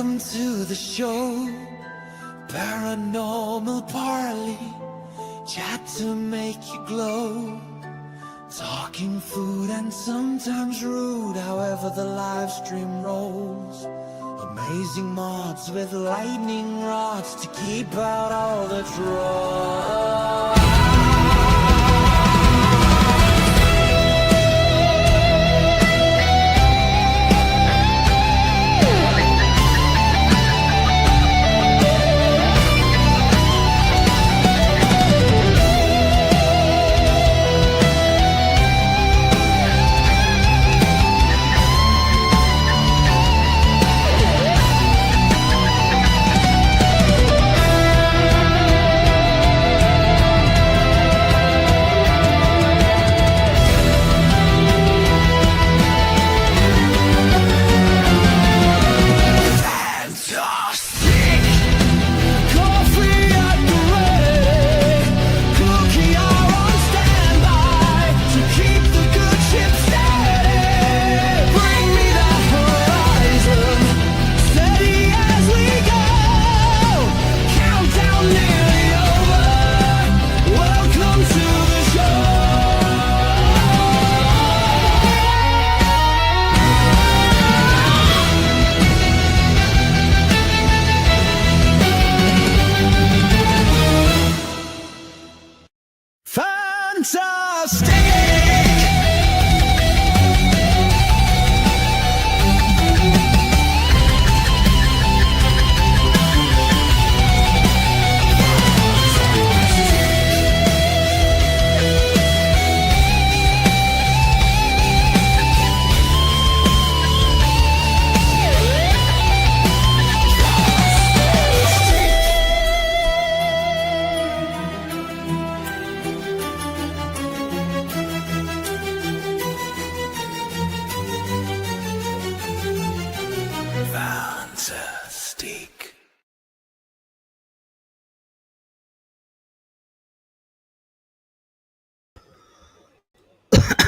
Welcome to the show, paranormal parley, chat to make you glow, talking food and sometimes rude, however the live stream rolls. Amazing mods with lightning rods to keep out all the trolls. Fantastic.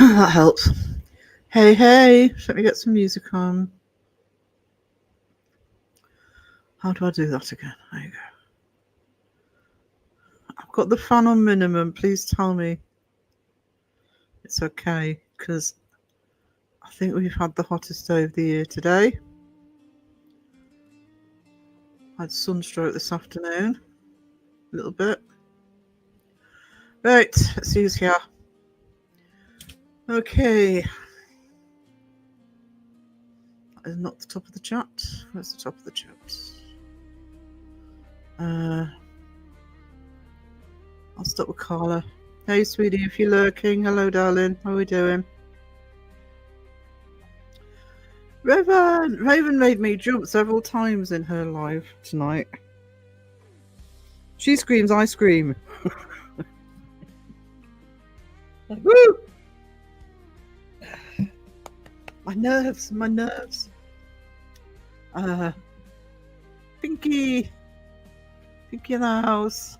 That helps. Hey, let me get some music on. How do I do that again? There you go. I've got the fan on minimum. Please tell me it's okay, because I think we've had the hottest day of the year today. I had sunstroke this afternoon. A little bit. Right, let's see who's here. Okay. That is not the top of the chat. Where's the top of the chat? I'll start with Carla. Hey, sweetie, if you're lurking. Hello, darling. How are we doing? Raven made me jump several times in her live tonight. She screams, I scream. Woo! My nerves. Pinky in the house.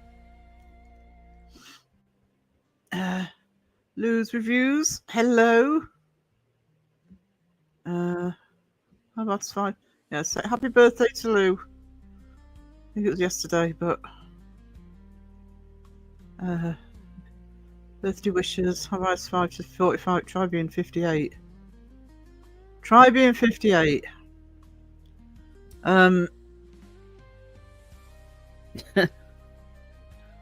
Lou's reviews. Hello. Oh, that's fine. Yeah, say happy birthday to Lou. I think it was yesterday, but birthday wishes. Have I survived to 45? Try being 58. Try being 58. I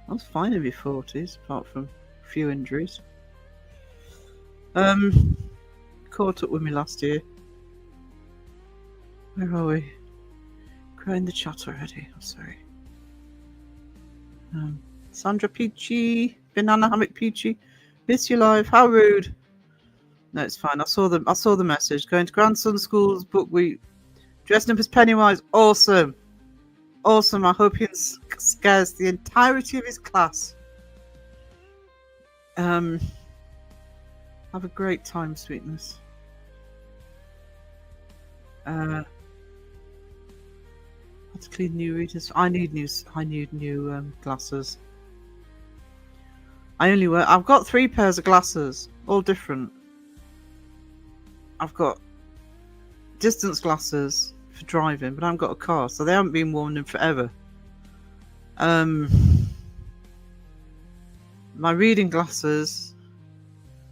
was fine in my 40s, apart from a few injuries. Caught up with me last year. Where are we? Growing the chat already. I'm sorry. Sandra Peachy, Banana Hammock Peachy, miss you live. How rude. No, it's fine. I saw the message. Going to grandson's school's book week. Dressing up as Pennywise. Awesome. I hope he scares the entirety of his class. Have a great time, sweetness. I have to clean new readers. I need new glasses. I've got 3 pairs of glasses, all different. I've got distance glasses, for driving, but I haven't got a car, so they haven't been worn in forever. My reading glasses,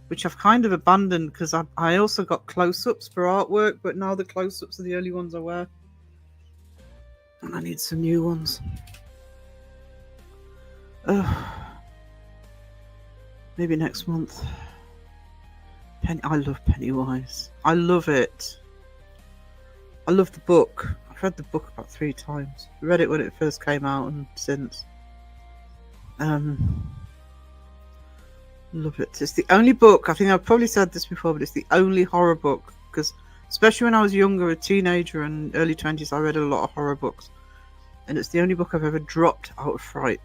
which I've kind of abandoned because I also got close-ups for artwork, but now the close-ups are the only ones I wear. And I need some new ones. Maybe next month. I love Pennywise. I love it. I love the book. I've read the book about 3 times. I read it when it first came out and since. Love it. It's the only book, I think I've probably said this before, but it's the only horror book, because especially when I was younger, a teenager and early 20s, I read a lot of horror books. And it's the only book I've ever dropped out of fright.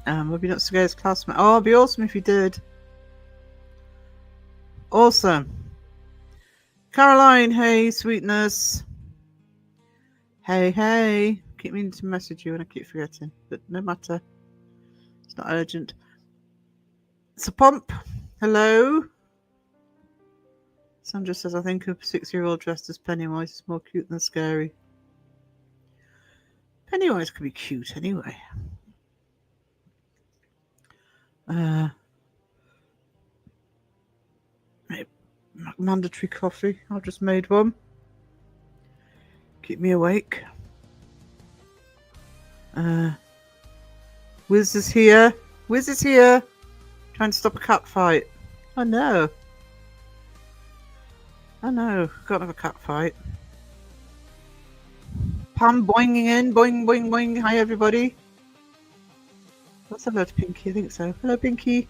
Maybe not so as classmate. Oh, it'd be awesome if you did. Awesome. Caroline, hey, sweetness. Hey. Keep meaning to message you and I keep forgetting, but no matter. It's not urgent. So Pomp, hello. Sandra says, I think a 6-year-old dressed as Pennywise is more cute than scary. Pennywise could be cute anyway. Mandatory coffee. I just made one. Keep me awake. Wiz is here. Trying to stop a cat fight. I know. Can't have a cat fight. Pam boinging in. Boing. Hi, everybody. What's hello to Pinky? I think so. Hello, Pinky.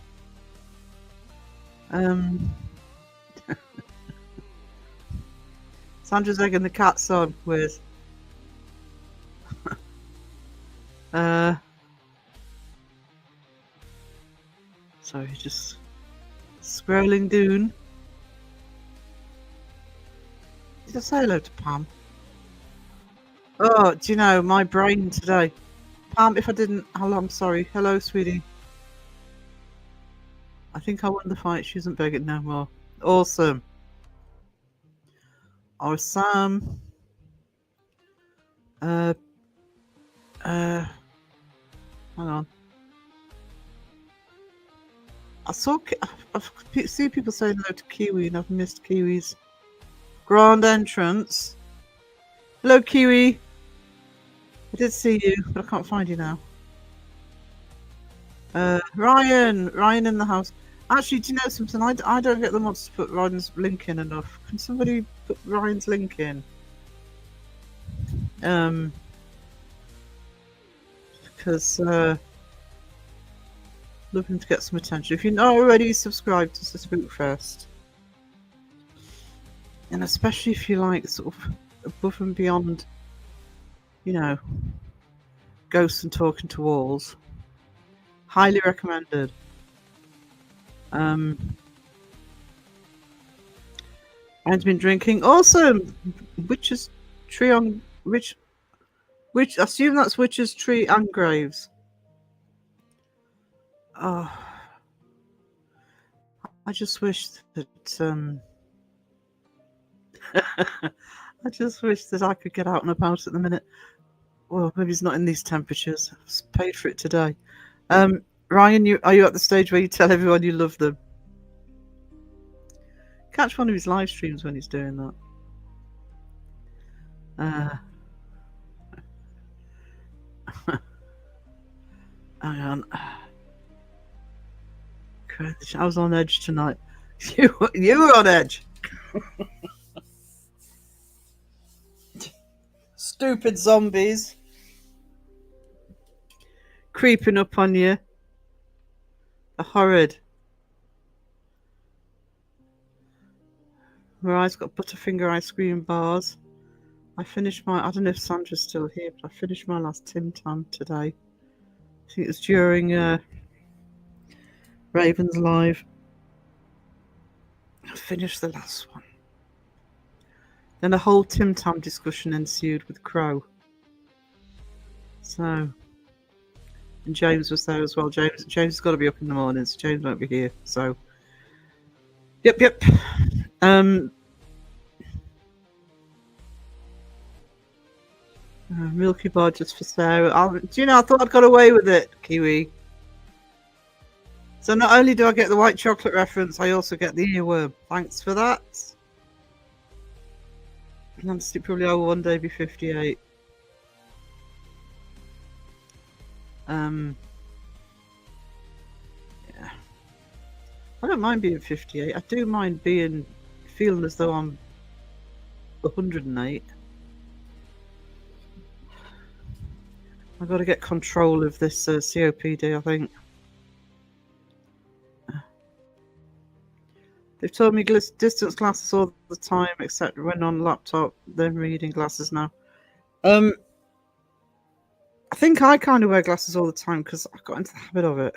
Sandra's egging the cats on with. Sorry, just scrolling down. Did I say hello to Pam? Oh, do you know, my brain today. Pam, if I didn't, I'm sorry. Hello, sweetie. I think I won the fight. She isn't begging no more. Awesome. Or Sam. Hang on. I see people saying hello to Kiwi, and I've missed Kiwi's grand entrance. Hello, Kiwi. I did see you, but I can't find you now. Ryan in the house. Actually, do you know something? I don't get the mods to put Ryan's link in enough. Can somebody put Ryan's link in? Because looking to get some attention. If you're not already subscribed to the Spookfest, and especially if you like sort of above and beyond, you know, ghosts and talking to walls, highly recommended. I've been drinking. Awesome. Witch's Tree on which I assume that's Witch's Tree and Graves. Oh, I just wish that I just wish that I could get out and about at the minute. Well, maybe it's not in these temperatures. I've paid for it today. Ryan, are you at the stage where you tell everyone you love them? Catch one of his live streams when he's doing that. Hang on. I was on edge tonight. You were on edge. Stupid zombies creeping up on you. The horrid. Mariah's got Butterfinger ice cream bars. I finished my. I don't know if Sandra's still here, but I finished my last Tim Tam today. I think it was during Raven's Live. I finished the last one. Then a whole Tim Tam discussion ensued with Crow. So, and James was there as well. James has got to be up in the mornings. James won't be here. So, yep. Milky Bar just for Sarah. Do you know, I thought I'd got away with it, Kiwi. So not only do I get the white chocolate reference, I also get the earworm. Thanks for that. And I'm still probably will one day be 58. Yeah. I don't mind being 58. I do mind feeling as though I'm 108. I've got to get control of this COPD, I think. They've told me distance glasses all the time, except when on laptop. They're reading glasses now. I think I kind of wear glasses all the time because I got into the habit of it.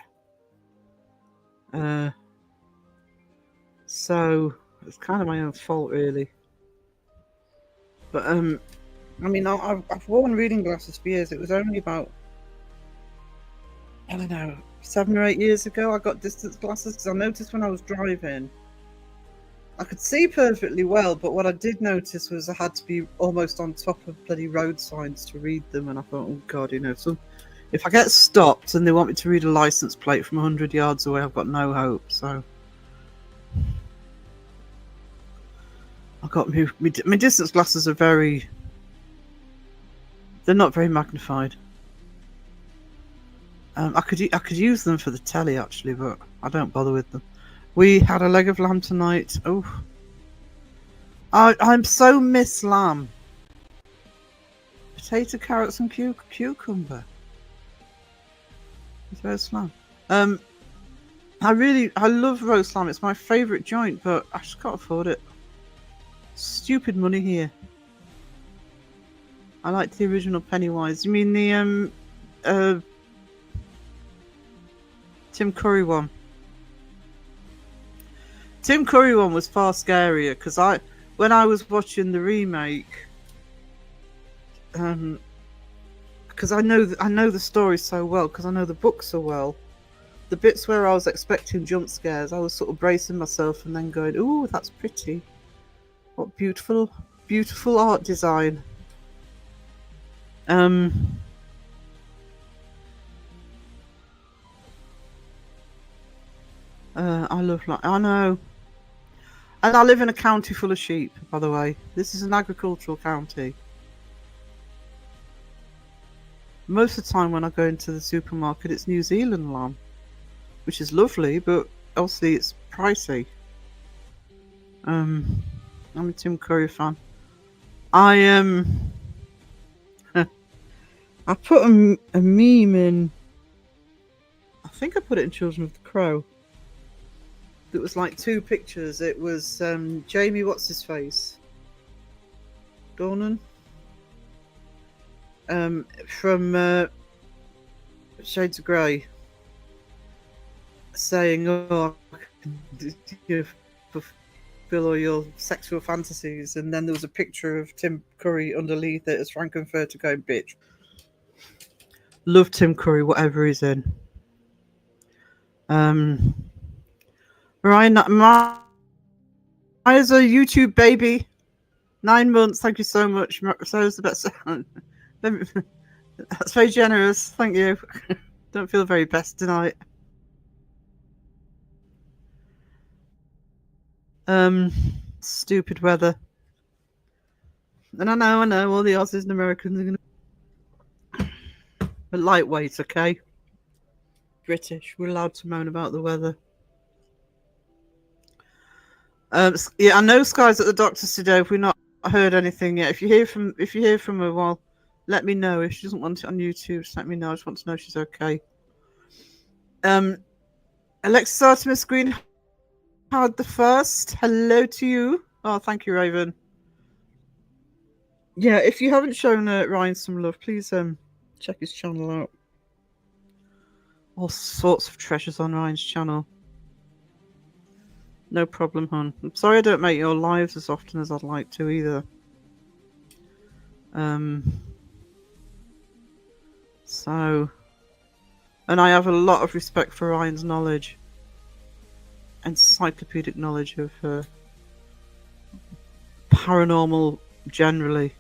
So it's kind of my own fault, really. But I mean, I've worn reading glasses for years. It was only about, I don't know, 7 or 8 years ago I got distance glasses because I noticed when I was driving, I could see perfectly well, but what I did notice was I had to be almost on top of bloody road signs to read them, and I thought, oh God, so if I get stopped and they want me to read a license plate from 100 yards away, I've got no hope. So I got my distance glasses are they're not very magnified. I could use them for the telly actually, but I don't bother with them. We had a leg of lamb tonight. Oh, I'm so miss lamb. Potato, carrots, and cucumber. With roast lamb. I love roast lamb. It's my favourite joint, but I just can't afford it. Stupid money here. I like the original Pennywise. You mean the Tim Curry one? Tim Curry one was far scarier because when I was watching the remake, because I know the story so well, because I know the book so well. The bits where I was expecting jump scares, I was sort of bracing myself and then going, "Ooh, that's pretty! What beautiful, beautiful art design." I love I know. And I live in a county full of sheep, by the way. This is an agricultural county. Most of the time when I go into the supermarket, it's New Zealand lamb, which is lovely, but obviously it's pricey. I'm a Tim Curry fan. I put a meme in. I think I put it in Children of the Crow. It was like 2 pictures. It was Jamie, what's his face? Dornan? From Shades of Grey, saying, "Oh, you fulfill all your sexual fantasies," and then there was a picture of Tim Curry underneath it as Frankenfurter going, "Bitch." Love Tim Curry, whatever he's in. Maya's a YouTube baby. 9 months. Thank you so much. So's the best. That's very generous. Thank you. Don't feel very best tonight. Stupid weather. And I know all the Aussies and Americans are gonna. But lightweight, okay? British. We're allowed to moan about the weather. Yeah, I know Sky's at the doctor's today. If we've not heard anything yet, if you hear from her, well, let me know. If she doesn't want it on YouTube, just let me know. I just want to know she's okay. Alexis Artemis Green had the first. Hello to you. Oh, thank you, Raven. Yeah, if you haven't shown Ryan some love, please check his channel out. All sorts of treasures on Ryan's channel. No problem, hon. I'm sorry I don't make your lives as often as I'd like to either. So, and I have a lot of respect for Ryan's knowledge, encyclopedic knowledge of paranormal generally.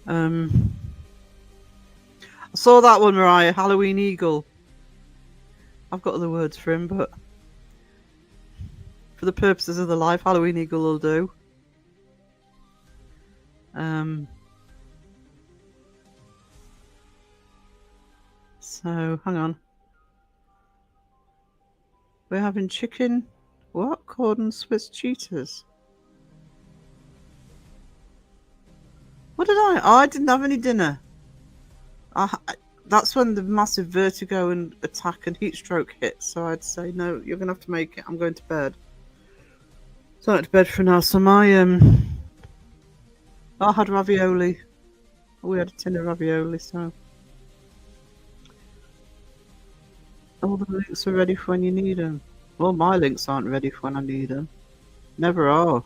I saw that one, Mariah. Halloween Eagle. I've got other words for him, but for the purposes of the live, Halloween Eagle will do. So hang on. We're having chicken. What? Cordon Swiss cheetahs. What did I? Oh, I didn't have any dinner. That's when the massive vertigo and attack and heat stroke hit. So I'd say, no, you're going to have to make it. I'm going to bed. So I went to bed for now. So I had ravioli. We had a tin of ravioli, so all the links are ready for when you need them. Well, my links aren't ready for when I need them. Never are.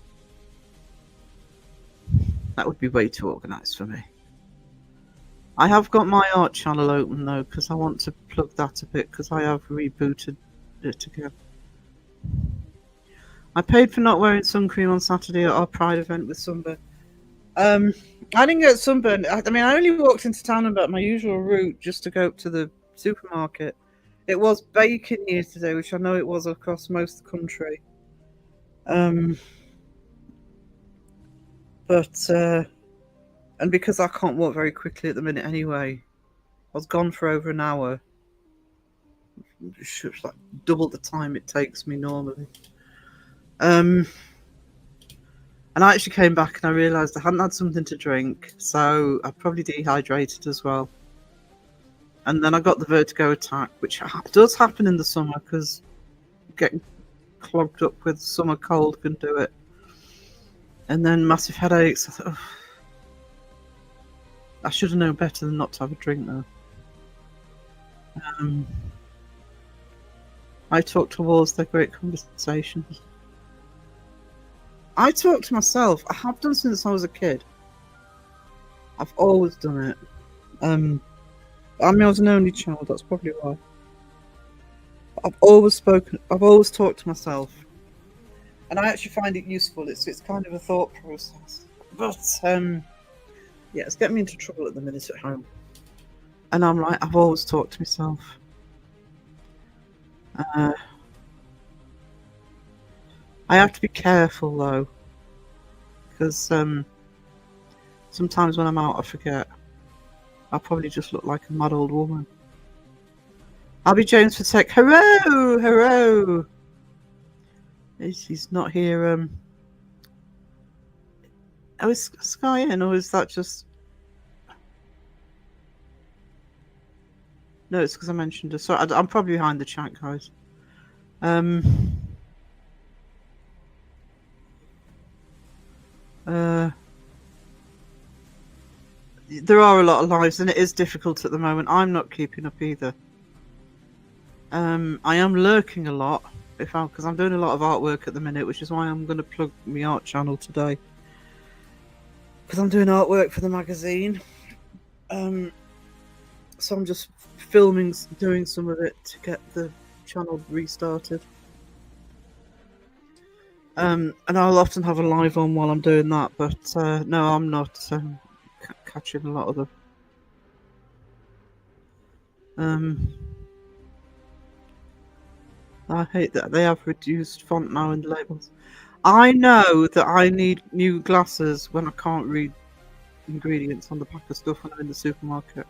That would be way too organised for me. I have got my art channel open though, because I want to plug that a bit, because I have rebooted it again. I paid for not wearing sun cream on Saturday at our Pride event with sunburn. I didn't get sunburned. I mean, I only walked into town about my usual route just to go up to the supermarket. It was baking year today, which I know it was across most of the country. And because I can't walk very quickly at the minute anyway, I was gone for over an hour. It's like double the time it takes me normally. And I actually came back and I realised I hadn't had something to drink, so I probably dehydrated as well. And then I got the vertigo attack, which does happen in the summer because getting clogged up with summer cold can do it. And then massive headaches. I thought, oh, I should have known better than not to have a drink though. I talk to walls, they're great conversations. I talk to myself. I have done since I was a kid. I've always done it. I mean, I was an only child, that's probably why. I've always talked to myself. And I actually find it useful. It's kind of a thought process. But, yeah, it's getting me into trouble at the minute at home. And I'm like, I've always talked to myself. I have to be careful though, because sometimes when I'm out I forget. I'll probably just look like a mad old woman. Abby James for tech. Hello, hello. He's not here. Oh, is Sky in, or is that just? No, it's because I mentioned her. Sorry, I'm probably behind the chat, guys. There are a lot of lives, and it is difficult at the moment. I'm not keeping up either. I am lurking a lot, because I'm doing a lot of artwork at the minute, which is why I'm going to plug my art channel today. Because I'm doing artwork for the magazine. So I'm just filming, doing some of it to get the channel restarted. And I'll often have a live on while I'm doing that, but no, I'm not catching a lot of them. I hate that they have reduced font now in the labels. I know that I need new glasses when I can't read ingredients on the pack of stuff when I'm in the supermarket.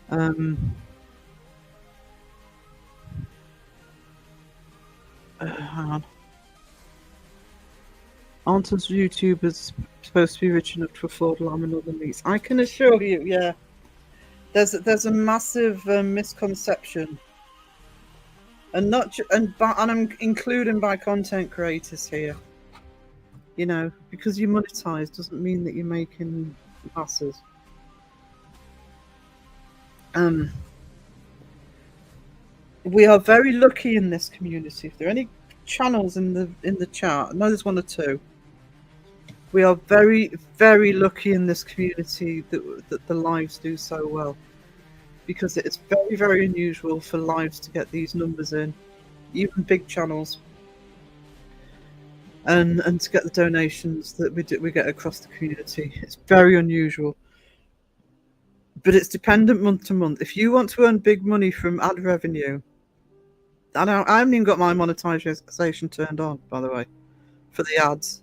Hang on. Aren't us YouTubers supposed to be rich enough to afford lamb and other meats? I can assure you, yeah. There's a massive misconception, and I'm including by content creators here. You know, because you monetize doesn't mean that you're making masses. We are very lucky in this community. If there are any channels in the chat, I know there's one or two. We are very, very lucky in this community that the lives do so well, because it's very, very unusual for lives to get these numbers in, even big channels. and to get the donations that we get across the community. It's very unusual, but it's dependent month to month. If you want to earn big money from ad revenue, I haven't even got my monetization turned on, by the way, for the ads.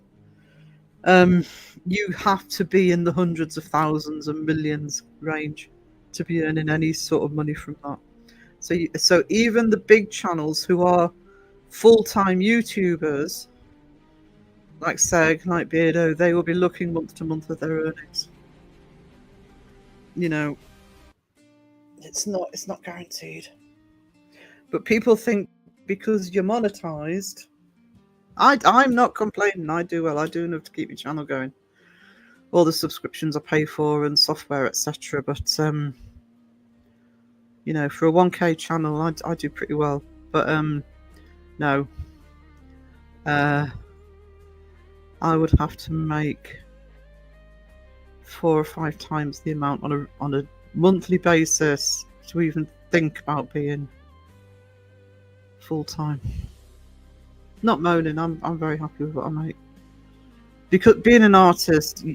You have to be in the hundreds of thousands and millions range to be earning any sort of money from that. So even the big channels who are full-time YouTubers, like Seg, like Beardo, they will be looking month to month at their earnings. You know, it's not guaranteed. But people think because you're monetized, I'm not complaining. I do well. I do enough to keep my channel going. All the subscriptions I pay for and software, etc. But you know, for a 1K channel, I do pretty well. But no, I would have to make 4 or 5 times the amount on a monthly basis to even think about being full time. Not moaning. I'm very happy with what I make. Because being an artist,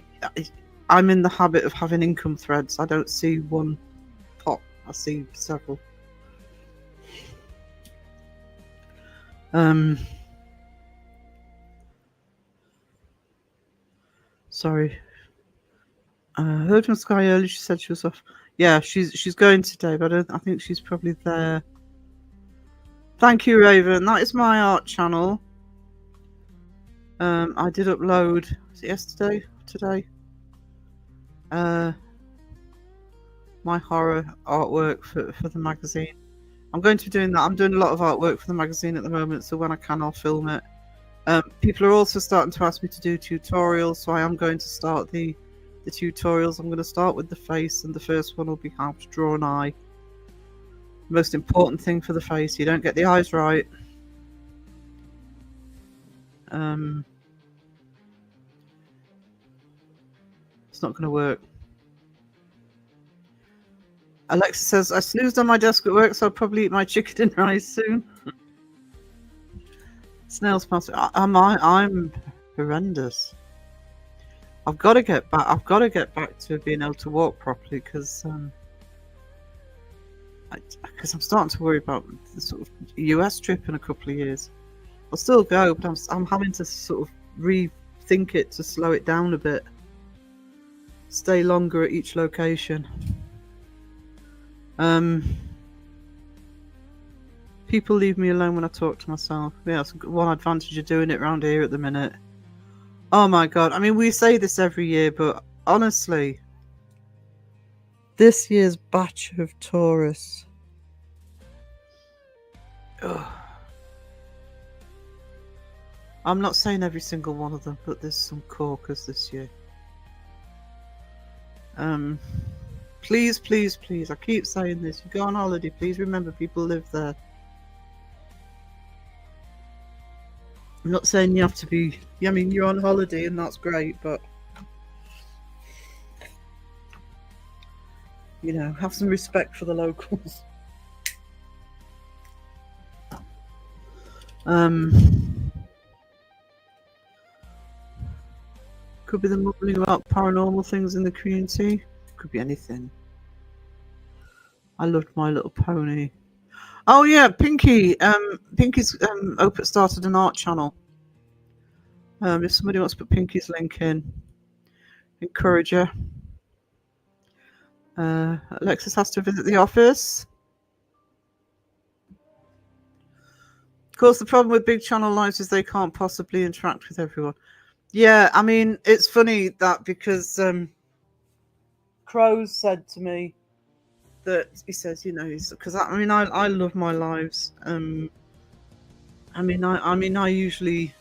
I'm in the habit of having income threads. I don't see one pot. I see several. Sorry. Heard from Sky earlier. She said she was off. Yeah, she's going today, but I think she's probably there. Thank you, Raven. That is my art channel. I did upload, was it yesterday? Today? My horror artwork for the magazine. I'm going to be doing that. I'm doing a lot of artwork for the magazine at the moment, so when I can, I'll film it. People are also starting to ask me to do tutorials, so I am going to start the tutorials. I'm going to start with the face, and the first one will be how to draw an eye. Most important thing for the face, you don't get the eyes right. It's not going to work. Alexa says, I snoozed on my desk at work, so I'll probably eat my chicken and rice soon. Snails pass. I'm horrendous. I've got to get back. I've got to get back to being able to walk properly because I'm starting to worry about the sort of US trip in a couple of years. I'll still go, but I'm having to sort of rethink it to slow it down a bit. Stay longer at each location. People leave me alone when I talk to myself. Yeah, that's one advantage of doing it around here at the minute. Oh my god. I mean, we say this every year, but honestly, this year's batch of tourists. Ugh. I'm not saying every single one of them, but there's some corkers this year. Please, please, please, I keep saying this. You go on holiday, please remember people live there. I'm not saying you have to be... I mean, you're on holiday and that's great, but... You know, have some respect for the locals. Could be the mumbling about paranormal things in the community. Could be anything. I loved My Little Pony. Oh yeah, Pinky. Pinky's started an art channel. If somebody wants to put Pinky's link in, encourage her. Alexis has to visit the office. Of course, the problem with big channel lives is they can't possibly interact with everyone. Yeah, I mean, it's funny that because Crows said to me that he says, you know, because I mean, I love my lives. I mean, I usually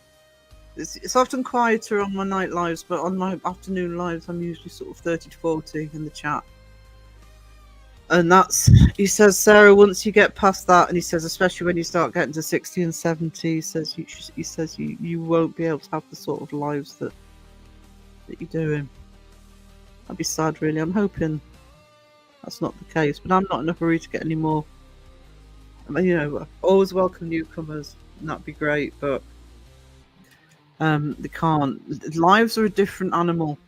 it's often quieter on my night lives, but on my afternoon lives, I'm usually sort of 30 to 40 in the chat. And that's, he says, Sarah, once you get past that, and he says, especially when you start getting to 60 and 70, he says you won't be able to have the sort of lives that you're doing. That'd be sad, really. I'm hoping that's not the case, but I'm not in a hurry to get any more. I mean, you know, always welcome newcomers, and that'd be great, but They can't. Lives are a different animal.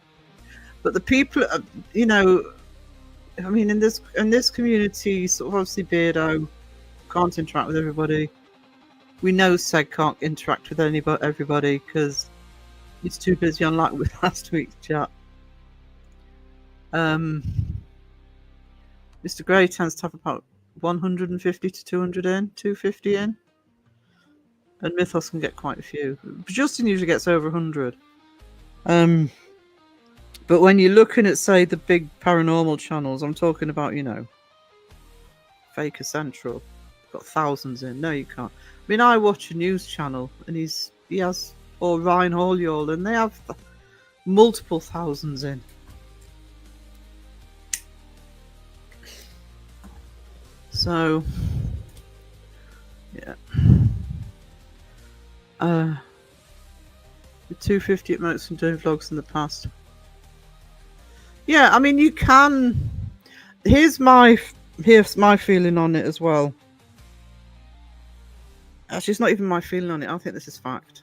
But the people, you know, I mean, in this community, sort of obviously Beardo can't interact with everybody. We know Seg can't interact with everybody because he's too busy on like with last week's chat. Um, Mr. Gray tends to have about 150 to 200 in, 250 in. And Mythos can get quite a few. Justin usually gets over 100. But when you're looking at, say, the big paranormal channels, I'm talking about, Faker Central, got thousands in. No, you can't. I mean, I watch a news channel, and he has, or Ryan Hall, and they have multiple thousands in. So, yeah. The 250 at most from doing vlogs in the past. Yeah, I mean, you can. Here's my feeling on it as well. Actually, it's not even my feeling on it. I think this is fact.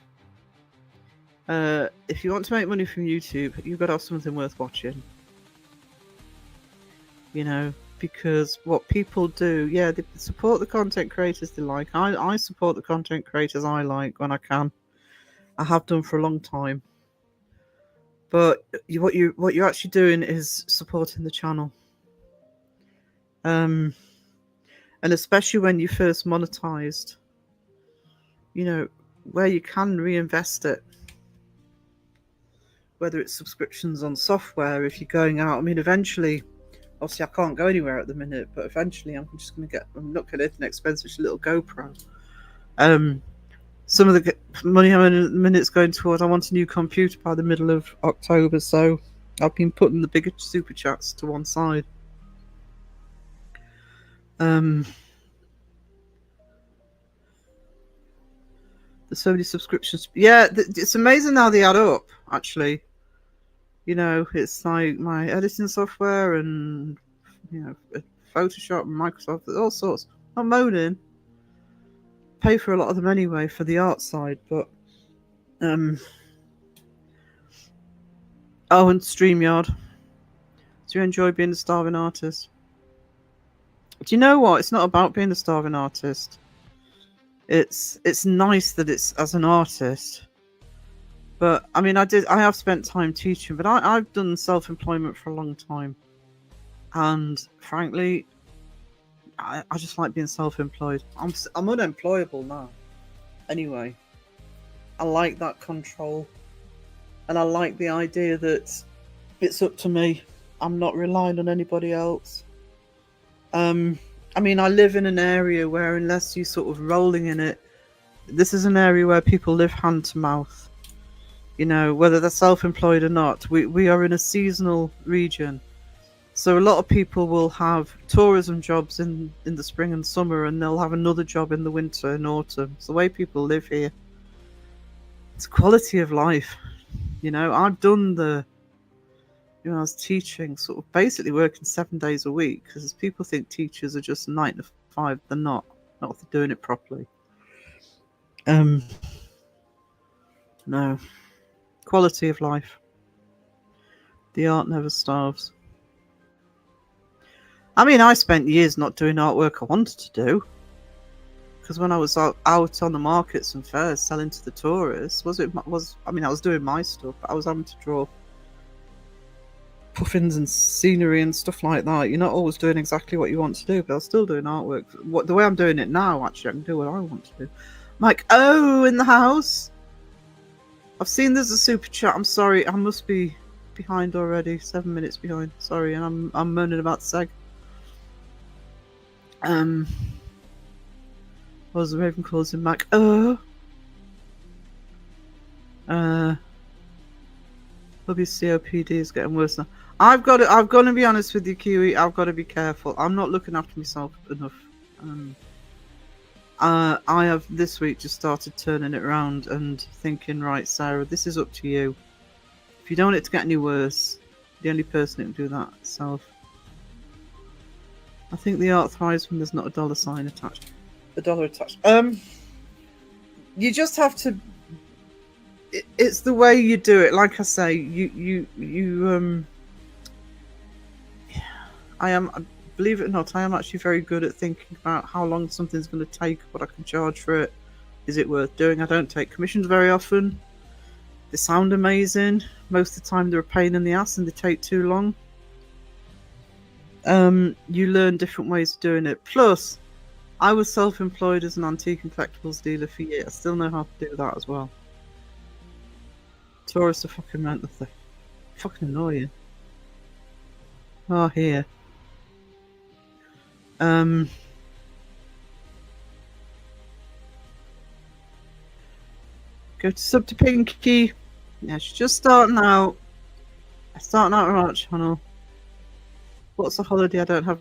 If you want to make money from YouTube, you've got to have something worth watching. Because what people do, they support the content creators they like. I support the content creators I like when I can. I have done for a long time. But what you're actually doing is supporting the channel. And especially when you first monetized, where you can reinvest it. Whether it's subscriptions on software, if you're going out. I mean, eventually, obviously I can't go anywhere at the minute, but eventually I'm just going to I'm not going to get an expensive little GoPro. Some of the money I'm in at the minute's going towards, I want a new computer by the middle of October, so I've been putting the bigger super chats to one side. There's so many subscriptions. Yeah, it's amazing how they add up, actually. It's like my editing software and, Photoshop and Microsoft, all sorts. I'm moaning. Pay for a lot of them anyway for the art side, but and StreamYard. Do you enjoy being a starving artist? Do you know what? It's not about being a starving artist. It's nice that it's as an artist. But I mean, I have spent time teaching, but I've done self-employment for a long time. And frankly, I just like being self-employed. I'm unemployable now. Anyway, I like that control. And I like the idea that it's up to me. I'm not relying on anybody else. I mean, I live in an area where unless you're sort of rolling in it, this is an area where people live hand to mouth. Whether they're self-employed or not. We are in a seasonal region. So a lot of people will have tourism jobs in the spring and summer, and they'll have another job in the winter and autumn. It's the way people live here. It's quality of life. I've done I was teaching, sort of basically working 7 days a week, because people think teachers are just 9 to 5. They're not if they're doing it properly. No. Quality of life. The art never starves. I mean, I spent years not doing artwork I wanted to do. Because when I was out on the markets and fairs selling to the tourists, I was doing my stuff, but I was having to draw puffins and scenery and stuff like that. You're not always doing exactly what you want to do, but I was still doing artwork. The way I'm doing it now, actually, I can do what I want to do. Mike, in the house. I've seen there's a super chat. I'm sorry, I must be behind already. 7 minutes behind. Sorry, and I'm moaning about Seg. Was the Raven calls him Mac? Hubby's COPD is getting worse now. I've got to be honest with you, Kiwi. I've got to be careful. I'm not looking after myself enough. I have this week just started turning it around and thinking, right, Sarah, this is up to you. If you don't want it to get any worse, the only person who can do that is self. I think the art thrives when there's not a dollar sign attached. A dollar attached. You just have to it's the way you do it. Like I say, you I am, believe it or not, I am actually very good at thinking about how long something's going to take, what I can charge for it. Is it worth doing? I don't take commissions very often. They sound amazing. Most of the time they're a pain in the ass and they take too long. You learn different ways of doing it. Plus, I was self-employed as an antique and collectibles dealer for years. I still know how to do that as well. Tourists are fucking mental. They're fucking annoying. Oh, here. Go to sub to Pinky. Yeah, she's just starting out. Starting out on our channel. What's a holiday I don't have?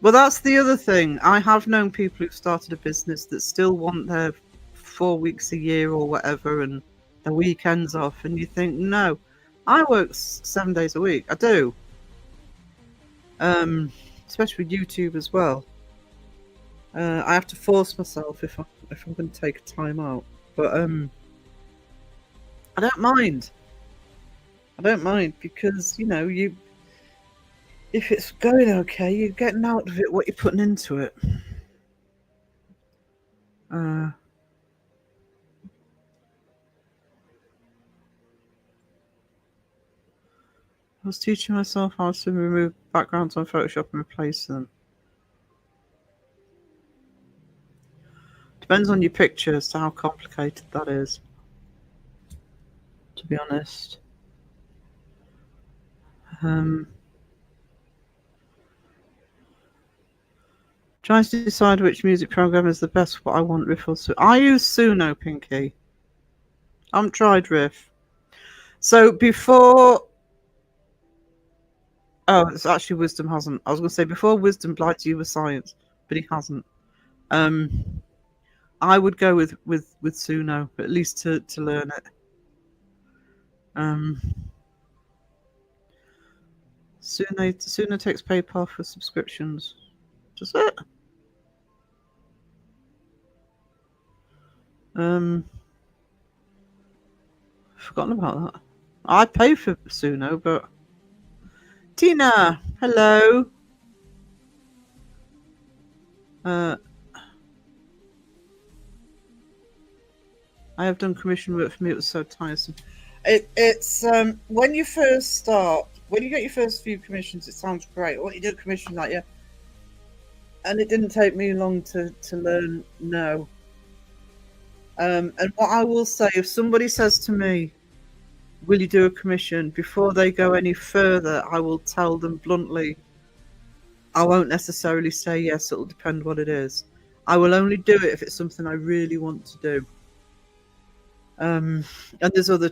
Well, that's the other thing. I have known people who've started a business that still want their 4 weeks a year or whatever and their weekends off. And you think, no, I work 7 days a week. I do. Especially with YouTube as well. I have to force myself if I'm going to take a time out. But I don't mind. I don't mind because, you know, if it's going okay, you're getting out of it what you're putting into it. I was teaching myself how to remove backgrounds on Photoshop and replace them. Depends on your picture as to how complicated that is, to be honest. Trying to decide which music program is the best for what I want Riff or Suno. I use Suno, Pinky. I haven't tried Riff. So before... Oh, it's actually Wisdom hasn't. I was going to say before Wisdom lied to you with science, but he hasn't. I would go with Suno, at least to learn it. Suno takes PayPal for subscriptions. Does it? Forgotten about that. I pay for Suno, but Tina, hello. I have done commission work for me. It was so tiresome. It's when you first start, when you get your first few commissions, it sounds great. What you do commission like yeah, and it didn't take me long to learn no. And what I will say, if somebody says to me, "Will you do a commission?" before they go any further, I will tell them bluntly. I won't necessarily say yes. It'll depend what it is. I will only do it if it's something I really want to do. And there's other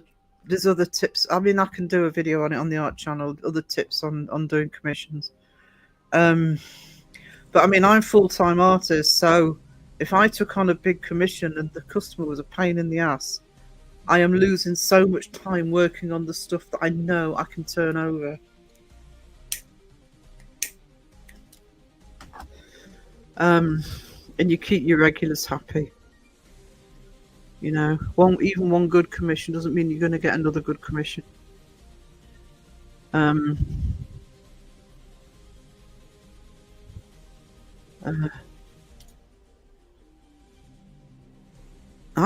tips. I mean, I can do a video on it on the art channel. Other tips on doing commissions. But I mean, I'm full-time artist, so if I took on a big commission and the customer was a pain in the ass, I am losing so much time working on the stuff that I know I can turn over. And you keep your regulars happy. You know, even one good commission doesn't mean you're going to get another good commission. I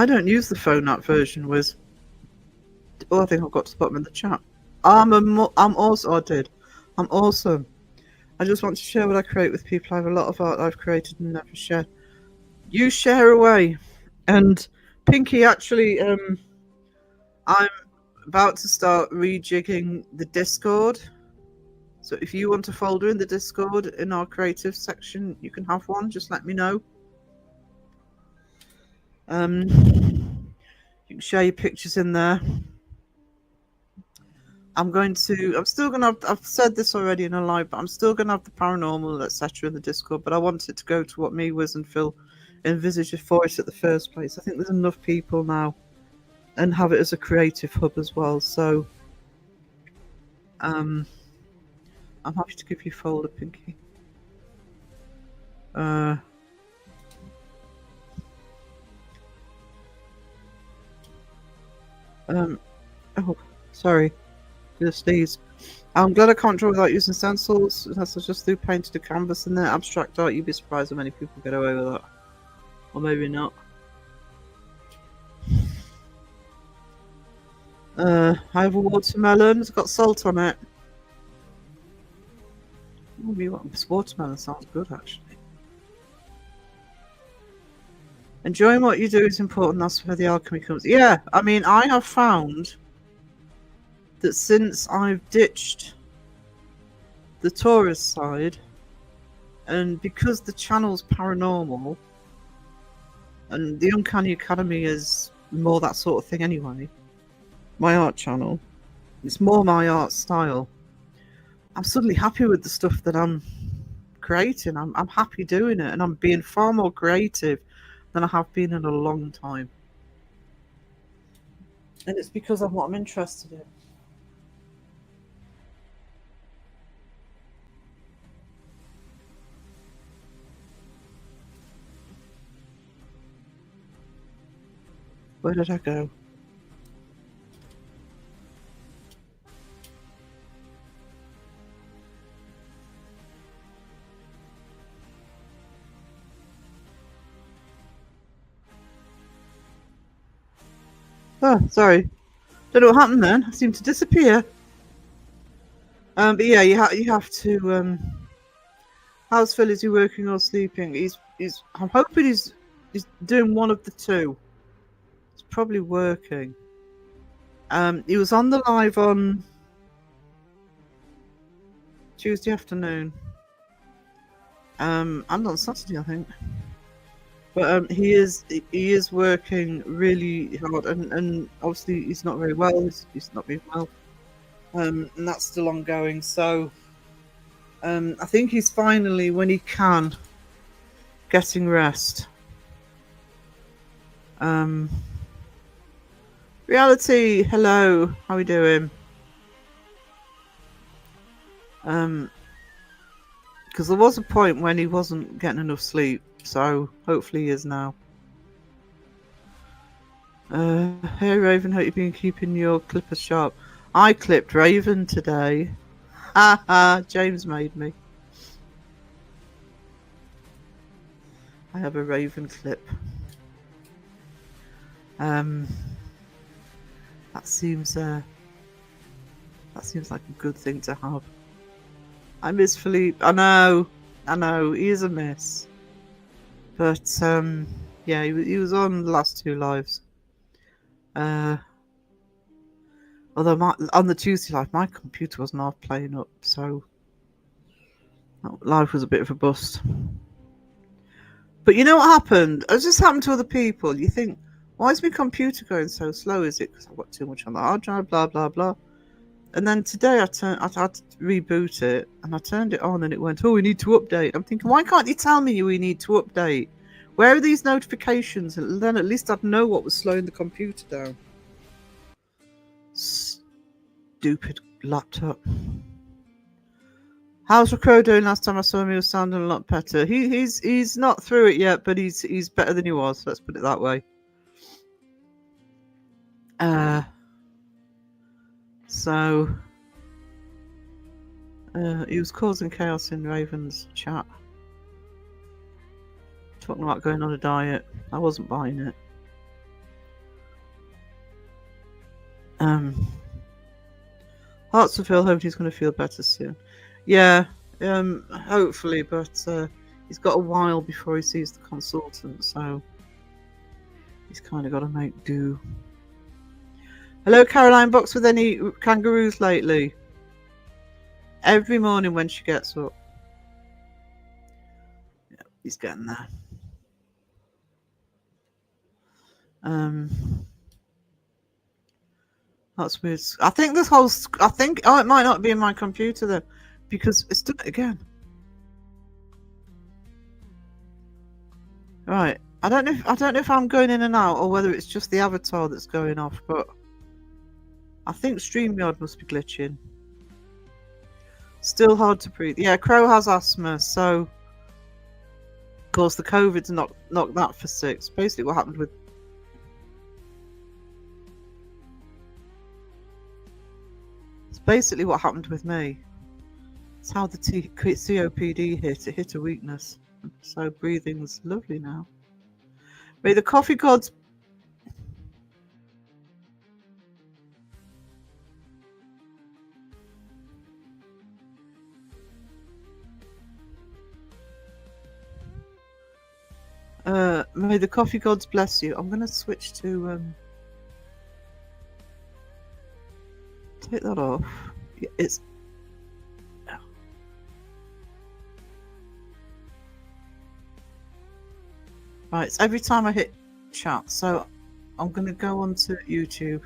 don't use the phone app version with. Oh, I think I've got to the bottom of the chat. I'm also. I did. I'm awesome. I just want to share what I create with people. I have a lot of art I've created and never shared. You share away. And Pinky, actually, I'm about to start rejigging the Discord. So if you want a folder in the Discord in our creative section, you can have one. Just let me know. You can share your pictures in there. I'm still gonna have, I've said this already in a live, but I'm still gonna have the paranormal, etc. in the Discord, but I want it to go to what me, Wiz, and Phil envisaged for it at the first place. I think there's enough people now, and have it as a creative hub as well. So, I'm happy to give you a folder, Pinky. I Oh, sorry. Just sneeze. I'm glad I can't draw without using stencils. Unless I just threw paint to the canvas in there. Abstract art, you'd be surprised how many people get away with that. Or maybe not. I have a watermelon. It's got salt on it. Maybe watermelon sounds good, actually. Enjoying what you do is important. That's where the alchemy comes. Yeah, I mean, I have found that since I've ditched the tourist side, and because the channel's paranormal, and the Uncanny Academy is more that sort of thing anyway, my art channel, it's more my art style. I'm suddenly happy with the stuff that I'm creating. I'm happy doing it, and I'm being far more creative than I have been in a long time. And it's because of what I'm interested in. Where did I go? Oh, sorry. Don't know what happened then. I seemed to disappear. But yeah, you have to. How's Phil? Is he working or sleeping? He's. I'm hoping he's doing one of the two. He's probably working. He was on the live on Tuesday afternoon. And on Saturday, I think. But he is working really hard, and obviously he's not very well. He's not being well, and that's still ongoing. So I think he's finally, when he can, getting rest. Reality, hello, how are we doing? Because there was a point when he wasn't getting enough sleep, so hopefully he is now. Hey Raven, hope you've been keeping your clippers sharp. I clipped Raven today. Haha, James made me. I have a Raven clip. That seems like a good thing to have. I miss Philippe. I know, he is a miss. But yeah, he was on the last two lives. Although on the Tuesday live, my computer wasn't half playing up, so that live was a bit of a bust. But you know what happened? As this happened to other people, you think, why is my computer going so slow? Is it because I've got too much on the hard drive? Blah blah blah. And then today I had to reboot it, and I turned it on, and it went, "Oh, we need to update." I'm thinking, why can't you tell me we need to update? Where are these notifications? And then at least I'd know what was slowing the computer down. Stupid laptop. How's Crow doing? Last time I saw him, he was sounding a lot better. He's not through it yet, but he's better than he was. Let's put it that way. So he was causing chaos in Raven's chat, talking about going on a diet. I wasn't buying it. Hearts of Phil, hoping he's going to feel better soon. Yeah, hopefully, but he's got a while before he sees the consultant, so he's kind of got to make do. Hello, Caroline. Box with any kangaroos lately? Every morning when she gets up. Yeah, he's getting there. That's weird. I think this whole. Oh, it might not be in my computer then, because it's done it again. Right. I don't know if I'm going in and out or whether it's just the avatar that's going off, but I think StreamYard must be glitching. Still hard to breathe. Yeah, Crow has asthma, so of course the COVID's knocked that for six. Basically, what happened with basically what happened with me. It's how the COPD hit. It hit a weakness. So breathing's lovely now. May the coffee gods may the coffee gods bless you. I'm gonna switch to take that off. It's right, it's every time I hit chat, so I'm gonna go onto YouTube.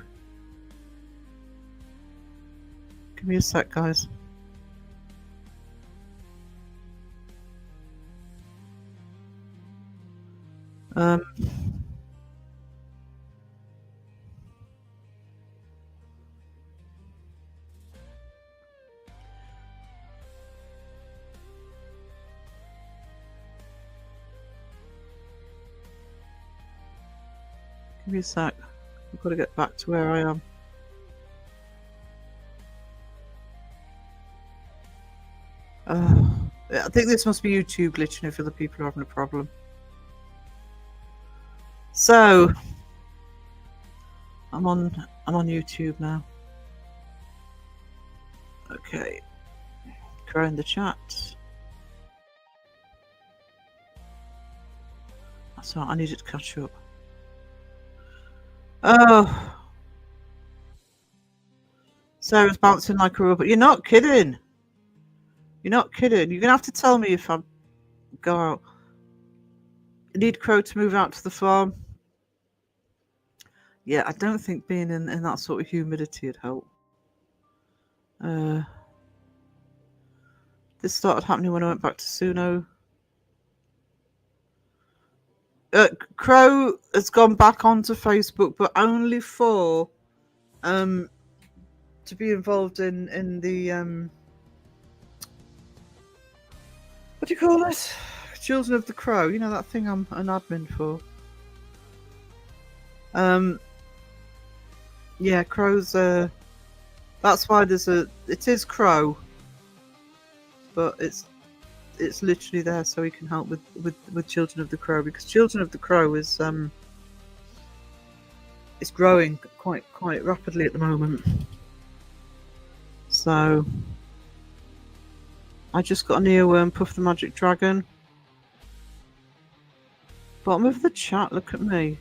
Give me a sec, guys. Give me a sec. I've got to get back to where I am. I think this must be YouTube glitching if other people are having a problem. So I'm on YouTube now. Okay. Growing the chat. That's right, I needed to catch up. Oh, Sarah's bouncing like a rubber. You're not kidding. You're not kidding. You're gonna have to tell me if I go out. I need Crow to move out to the farm. Yeah, I don't think being in that sort of humidity would help. This started happening when I went back to Suno. Crow has gone back onto Facebook, but only for to be involved in the what do you call it? Children of the Crow. You know that thing I'm an admin for. Yeah, Crow's that's why there's it is Crow, but it's literally there so he can help with Children of the Crow, because Children of the Crow is it's growing quite rapidly at the moment. So I just got an earworm, Puff the Magic Dragon. Bottom of the chat, look at me.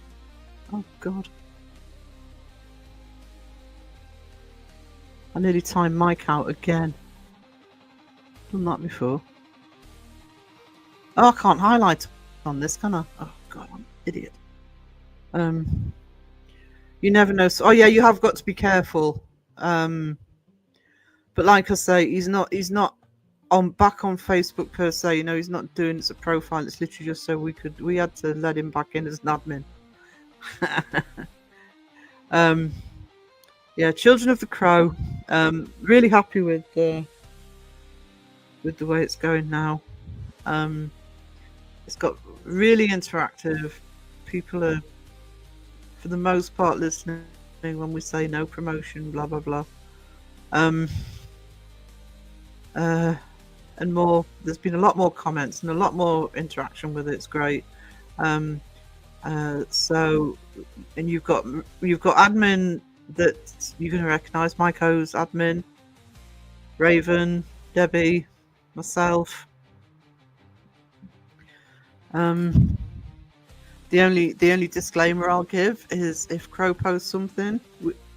Oh god. I nearly timed Mike out again. Done that before. Oh, I can't highlight on this, can I? Oh god, I'm an idiot. You never know. Oh yeah, you have got to be careful. But like I say, he's not back on Facebook per se. You know, he's not doing it as a profile. It's literally just so we had to let him back in as an admin. Yeah, Children of the Crow. Really happy with the way it's going now. It's got really interactive. People are, for the most part, listening when we say no promotion, blah blah blah. And more. There's been a lot more comments and a lot more interaction with it. It's great. So, and you've got admin that you're going to recognise. Mike O's admin, Raven, Debbie, myself. The only disclaimer I'll give is if Crow posts something,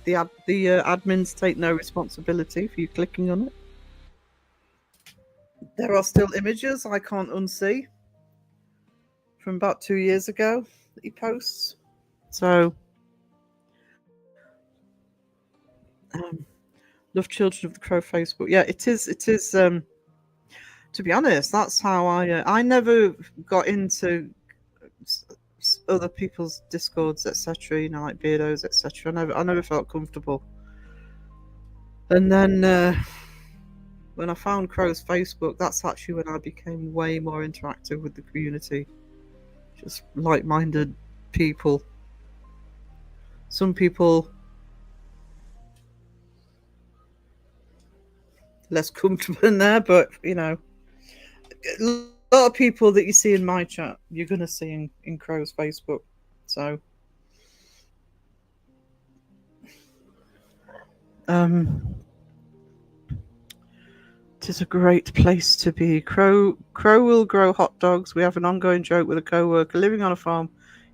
the admins take no responsibility for you clicking on it. There are still images I can't unsee from about 2 years ago that he posts. So, love Children of the Crow Facebook. Yeah, it is. To be honest, that's how I never got into other people's discords, etc. You know, like Beardos, etc. I never felt comfortable. And then when I found Crow's Facebook, that's actually when I became way more interactive with the community. Just like-minded people. Some people less comfortable in there, but you know, a lot of people that you see in my chat, you're gonna see in Crow's Facebook. So, it is a great place to be. Crow will grow hot dogs. We have an ongoing joke with a co-worker living on a farm.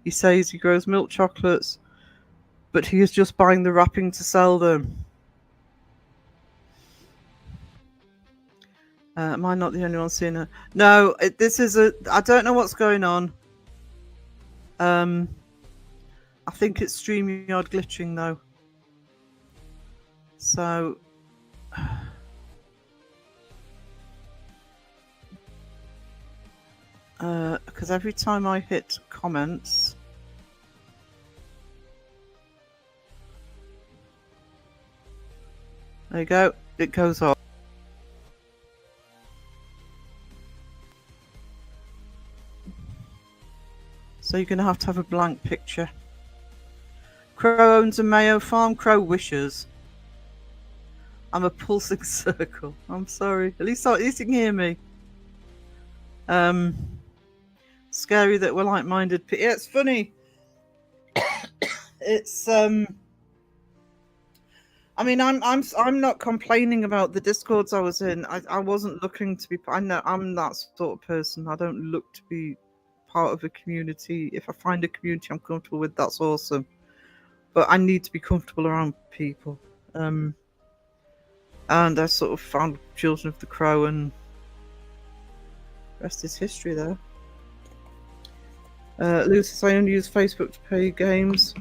He says he grows milk chocolates, but he is just buying the wrapping to sell them. Am I not the only one seeing it? No, this is a. I don't know what's going on. I think it's StreamYard glitching though. So. Because every time I hit comments, there you go, it goes off. So you're going to have a blank picture. Crow owns a Mayo farm. Crow wishes. I'm a pulsing circle. I'm sorry. At least you can hear me. Scary that we're like-minded. Yeah, it's funny. It's I mean, I'm not complaining about the discords I was in. I wasn't looking to be. I know I'm that sort of person. I don't look to be part of a community. If I find a community I'm comfortable with, that's awesome. But I need to be comfortable around people. And I sort of found Children of the Crow, and the rest is history there. Lucis, I only use Facebook to play games.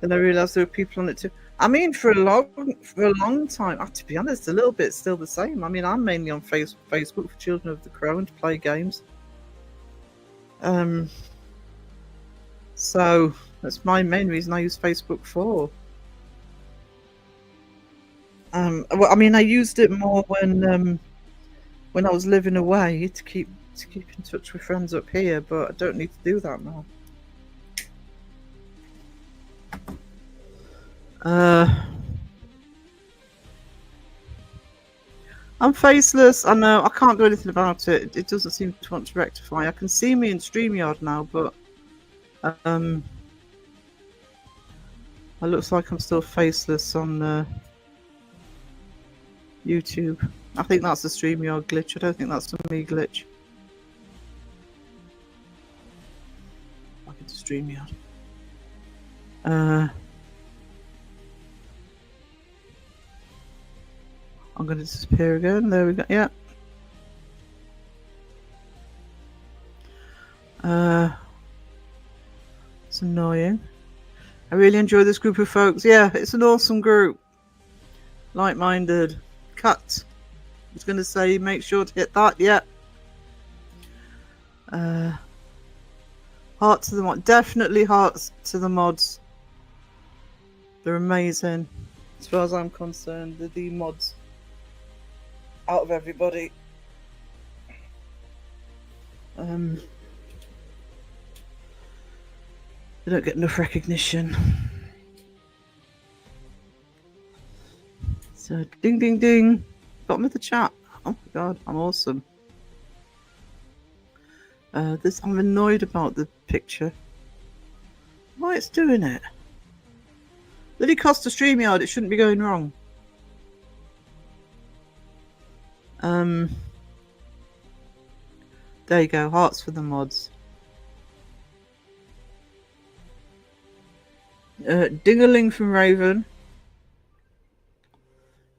Then I realised there were people on it too. I mean, for a long time, to be honest, a little bit still the same. I mean, I'm mainly on Facebook for Children of the Crow and to play games. So that's my main reason I use Facebook for. Well, I mean, I used it more when I was living away to keep in touch with friends up here, but I don't need to do that now. I'm faceless. I know I can't do anything about it. It doesn't seem to want to rectify. I can see me in StreamYard now, but it looks like I'm still faceless on YouTube. I think that's a StreamYard glitch. I don't think that's a me glitch. Back into StreamYard. I'm going to disappear again. There we go. Yeah. It's annoying. I really enjoy this group of folks. Yeah, it's an awesome group. Like-minded. Cut. I was going to say, make sure to hit that. Yeah. Heart to the mod. Definitely hearts to the mods. They're amazing. As far as I'm concerned, they're the mods out of everybody. They don't get enough recognition. So ding ding ding. Bottom of the chat. Oh my god, I'm awesome. I'm annoyed about the picture. Why it's doing it? Lily Costa StreamYard, it shouldn't be going wrong. There you go, hearts for the mods. Dingaling from Raven.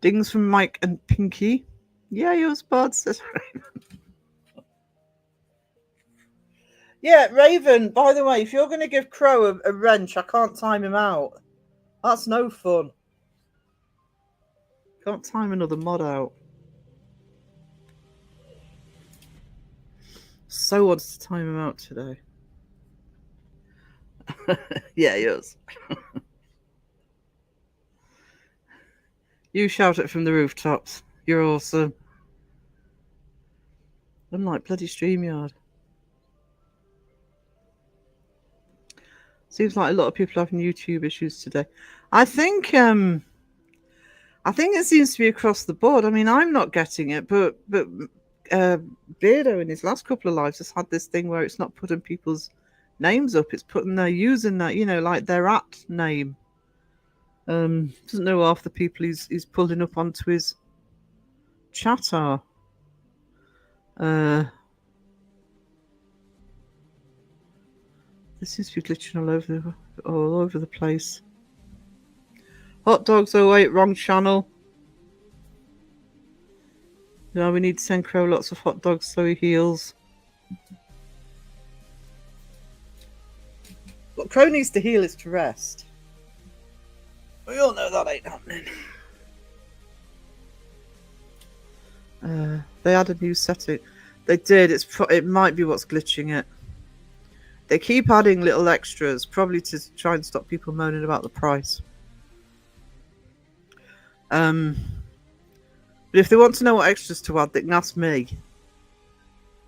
Dings from Mike and Pinky. Yeah, yours, bud, says Raven. Yeah, Raven, by the way, if you're going to give Crow a wrench, I can't time him out. That's no fun. Can't time another mod out. So wants to time him out today. Yeah, yours. You shout it from the rooftops. You're awesome. Unlike bloody StreamYard. Seems like a lot of people having YouTube issues today. I think I think it seems to be across the board. I mean, I'm not getting it, but Beardo in his last couple of lives has had this thing where it's not putting people's names up; it's putting their using that, like their at name. Doesn't know half the people he's pulling up onto his chat are. This seems to be glitching all over the place. Hot dogs 08, wrong channel. No, we need to send Crow lots of hot dogs so he heals. What Crow needs to heal is to rest. We all know that ain't happening. They had a new setting. They did. It might be what's glitching it. They keep adding little extras, probably to try and stop people moaning about the price. But if they want to know what extras to add, they can ask me.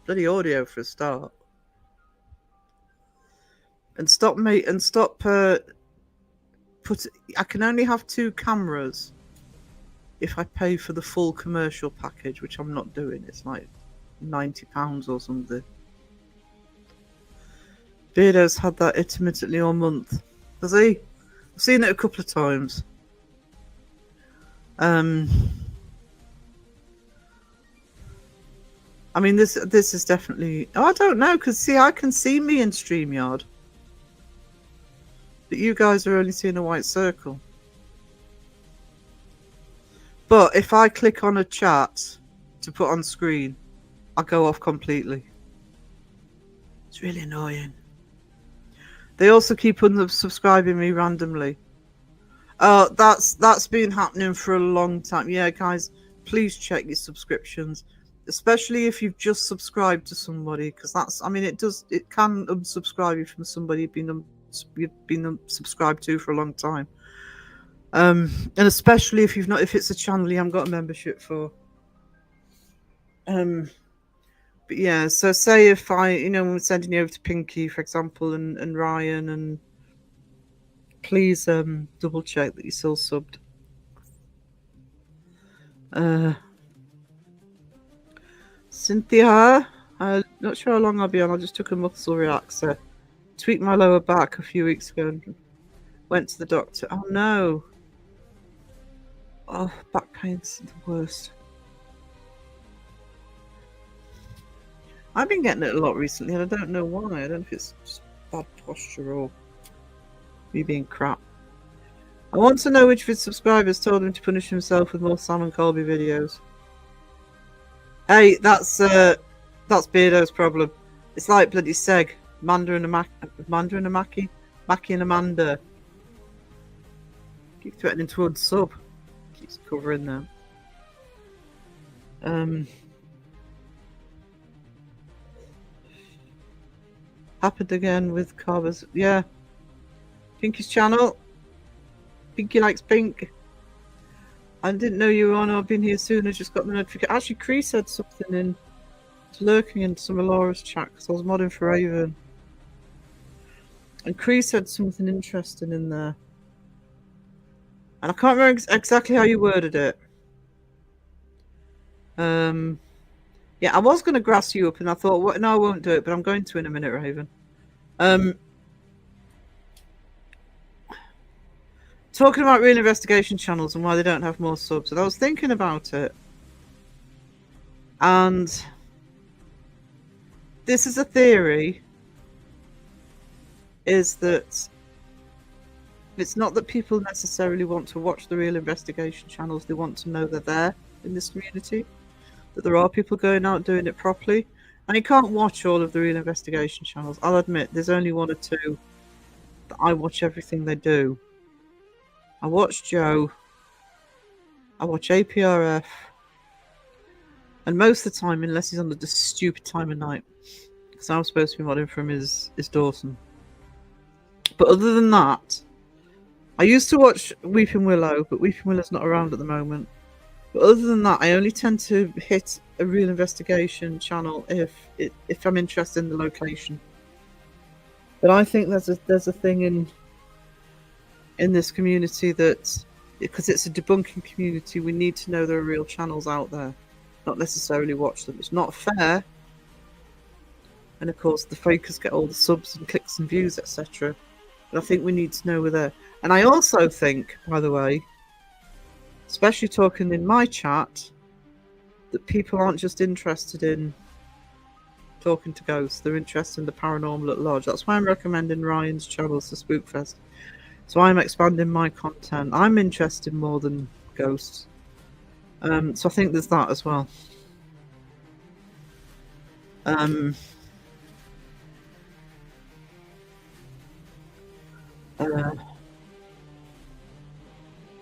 Bloody audio for a start. And I can only have 2 cameras if I pay for the full commercial package, which I'm not doing. It's like £90 or something. Beardo's had that intermittently all month. Has he? I've seen it a couple of times. I mean, this is definitely... Oh, I don't know, because see, I can see me in StreamYard. But you guys are only seeing a white circle. But if I click on a chat to put on screen, I go off completely. It's really annoying. They also keep unsubscribing me randomly. That's been happening for a long time. Yeah, guys, please check your subscriptions, especially if you've just subscribed to somebody, because it can unsubscribe you from somebody you've been subscribed to for a long time. And especially if if it's a channel you haven't got a membership for. But yeah, so say if when I'm sending you over to Pinky, for example, and Ryan, and please double check that you're still subbed. Cynthia, I'm not sure how long I'll be on. I just took a muscle relaxer. Tweaked my lower back a few weeks ago and went to the doctor. Oh no. Oh, back pain's the worst. I've been getting it a lot recently and I don't know why. I don't know if it's just bad posture or me being crap. I want to know which of his subscribers told him to punish himself with more Sam and Colby videos. Hey, that's Beardo's problem. It's like bloody Seg. Amanda and Maki and Amanda. Keep threatening to unsub. Keeps covering them. Happened again with Carver's. Yeah. Pinky's channel. Pinky likes pink. I didn't know you were on. I've been here soon. I just got the notification. Actually, Cree said something in lurking in some of Laura's chat because I was modding for Raven. And Cree said something interesting in there. And I can't remember exactly how you worded it. Yeah, I was going to grass you up, and I thought, well, no, I won't do it, but I'm going to in a minute, Raven. Talking about real investigation channels and why they don't have more subs, and I was thinking about it. And this is a theory, is that it's not that people necessarily want to watch the real investigation channels, they want to know they're there in this community. That there are people going out doing it properly, and you can't watch all of the real investigation channels. I'll admit there's only 1 or 2 that I watch everything they do. I watch Joe, I watch APRF, and most of the time, unless he's on the stupid time of night, because I'm supposed to be modding from his Dawson. But other than that, I used to watch Weeping Willow, but Weeping Willow's not around at the moment. But other than that, I only tend to hit a real investigation channel if I'm interested in the location. But I think there's a thing in this community that because it's a debunking community, we need to know there are real channels out there, not necessarily watch them. It's not fair. And of course, the fakers get all the subs and clicks and views, etc. But I think we need to know we're there. And I also think, by the way, especially talking in my chat, that people aren't just interested in talking to ghosts, they're interested in the paranormal at large. That's why I'm recommending Ryan's channels to Spookfest. So I'm expanding my content. I'm interested more than ghosts. So I think there's that as well. Uh,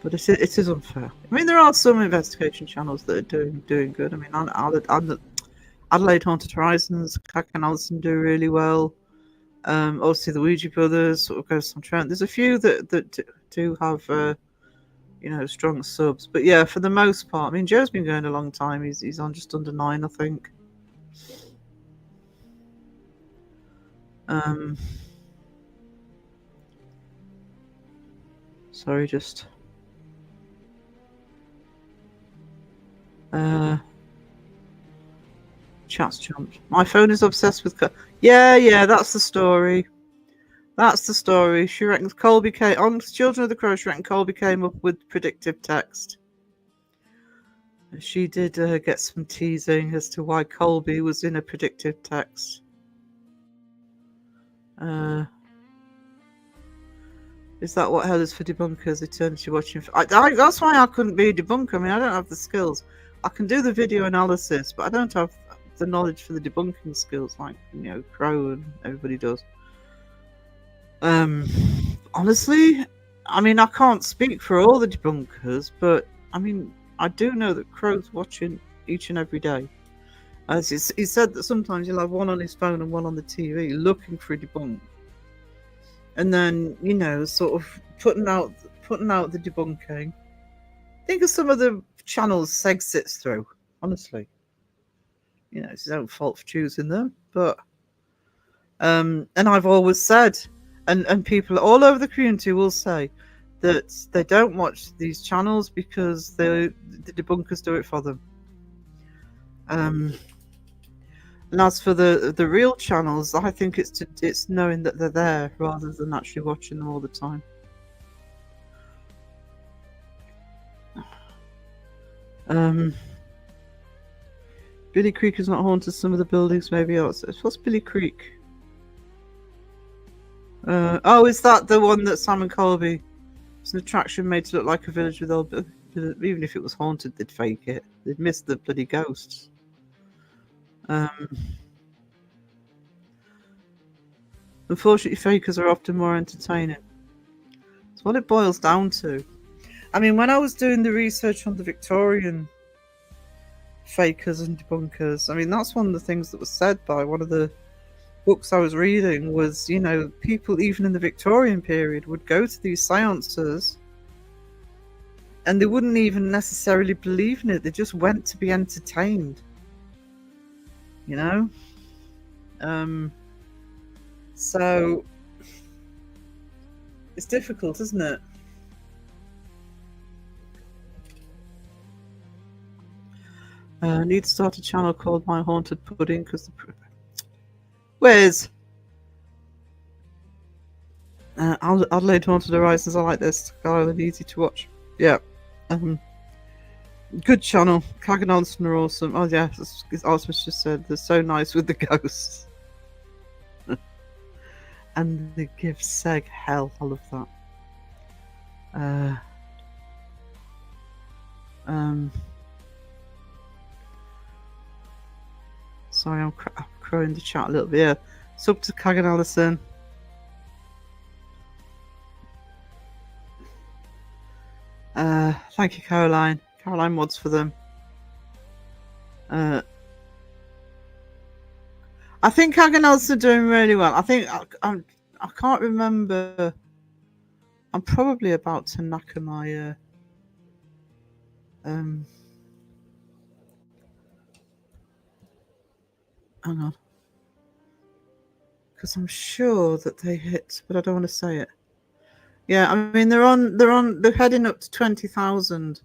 but it is unfair. I mean, there are some investigation channels that are doing good. I mean, Adelaide Haunted Horizons, Cack and Alison do really well. Obviously, the Ouija Brothers, sort of Ghosts on Trent. There's a few that do have strong subs. But yeah, for the most part, I mean, Joe's been going a long time. He's on just under 9, I think. Sorry, just chat's jumped. My phone is obsessed with. Yeah, that's the story. That's the story. She reckons Colby came on Children of the Crow. She reckons Colby came up with predictive text. She did get some teasing as to why Colby was in a predictive text. Is that what hell is for debunkers? Eternity watching. That's why I couldn't be a debunker. I mean, I don't have the skills. I can do the video analysis, but I don't have the knowledge for the debunking skills like Crow and everybody does. Honestly, I mean, I can't speak for all the debunkers, but I mean, I do know that Crow's watching each and every day. As he said that sometimes he'll have one on his phone and one on the TV looking for a debunk. And then, sort of putting out the debunking. Think of some of the channels Seg sits through, honestly. It's his own fault for choosing them. But and I've always said, and people all over the community will say that they don't watch these channels because the debunkers do it for them. And as for the real channels, I think it's knowing that they're there rather than actually watching them all the time. Billy Creek is not haunted. Some of the buildings maybe are. What's Billy Creek? Is that the one that Sam and Colby? It's an attraction made to look like a village with old. Even if it was haunted, they'd fake it. They'd miss the bloody ghosts. Unfortunately, fakers are often more entertaining. That's what it boils down to. I mean, when I was doing the research on the Victorian fakers and debunkers, I mean, that's one of the things that was said by one of the books I was reading was, people even in the Victorian period would go to these seances and they wouldn't even necessarily believe in it. They just went to be entertained. So it's difficult, isn't it? I need to start a channel called My Haunted Pudding because where's Adelaide Haunted Horizons? I like this. Island, easy to watch. Yeah. Good channel. Cag and Alison are awesome. Oh yeah, as Osmus just said, they're so nice with the ghosts. And they give Seg hell. I love that. Sorry, I'm crowing the chat a little bit. Yeah. Sub to Cag and Alison. Thank you, Caroline. Caroline mods for them. I think Cag and Alison are doing really well. I think I can't remember. I'm probably about to knacker my hang on. Because I'm sure that they hit, but I don't want to say it. Yeah, I mean they're heading up to 20,000.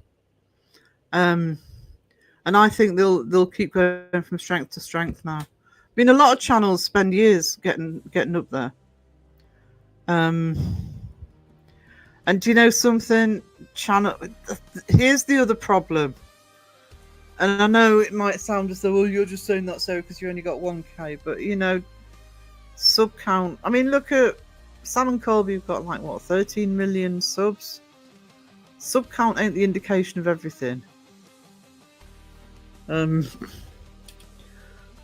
And I think they'll keep going from strength to strength now. I mean, a lot of channels spend years getting up there. Um, and do you know something? Channel. Here's the other problem. And I know it might sound as though, well, you're just saying that so because you only got 1K, but you know, sub count. I mean, look at Sam and Colby. You've got like what 13 million subs. Sub count ain't the indication of everything.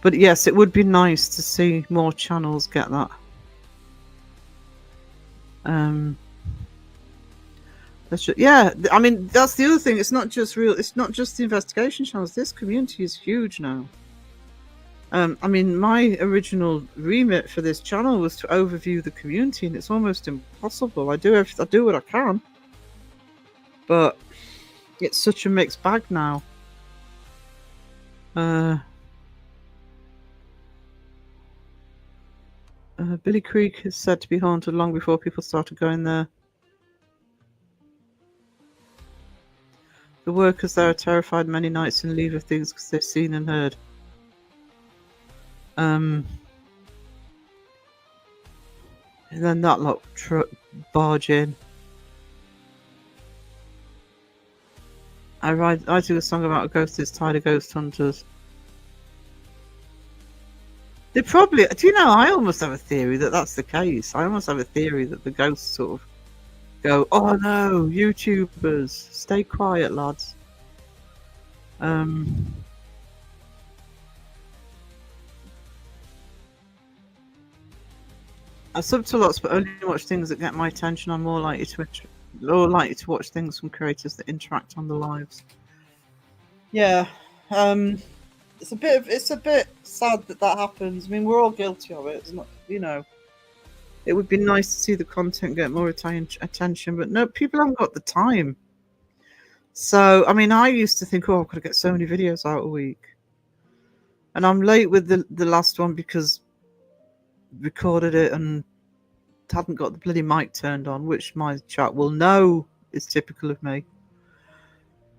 But yes, it would be nice to see more channels get that. Yeah, I mean that's the other thing. It's not just the investigation channels. This community is huge now. I mean, my original remit for this channel was to overview the community, and it's almost impossible. I do what I can, but it's such a mixed bag now. Billy Creek is said to be haunted long before people started going there. The workers there are terrified many nights and leave of things because they've seen and heard. And then that lot barge in. I do a song about a ghost that's tired of ghost hunters. They probably, do you know, I almost have a theory that that's the case. I almost have a theory that the ghosts sort of go, oh no, YouTubers, stay quiet, lads. I sub to lots, but only watch things that get my attention. I'm more likely to watch things from creators that interact on the lives. Yeah, it's a bit sad that happens. I mean, we're all guilty of it. It's not, you know. It would be nice to see the content get more attention, but no, people haven't got the time. So, I mean, I used to think, oh, I've got to get so many videos out a week, and I'm late with the last one because recorded it and hadn't got the bloody mic turned on, which my chat will know is typical of me.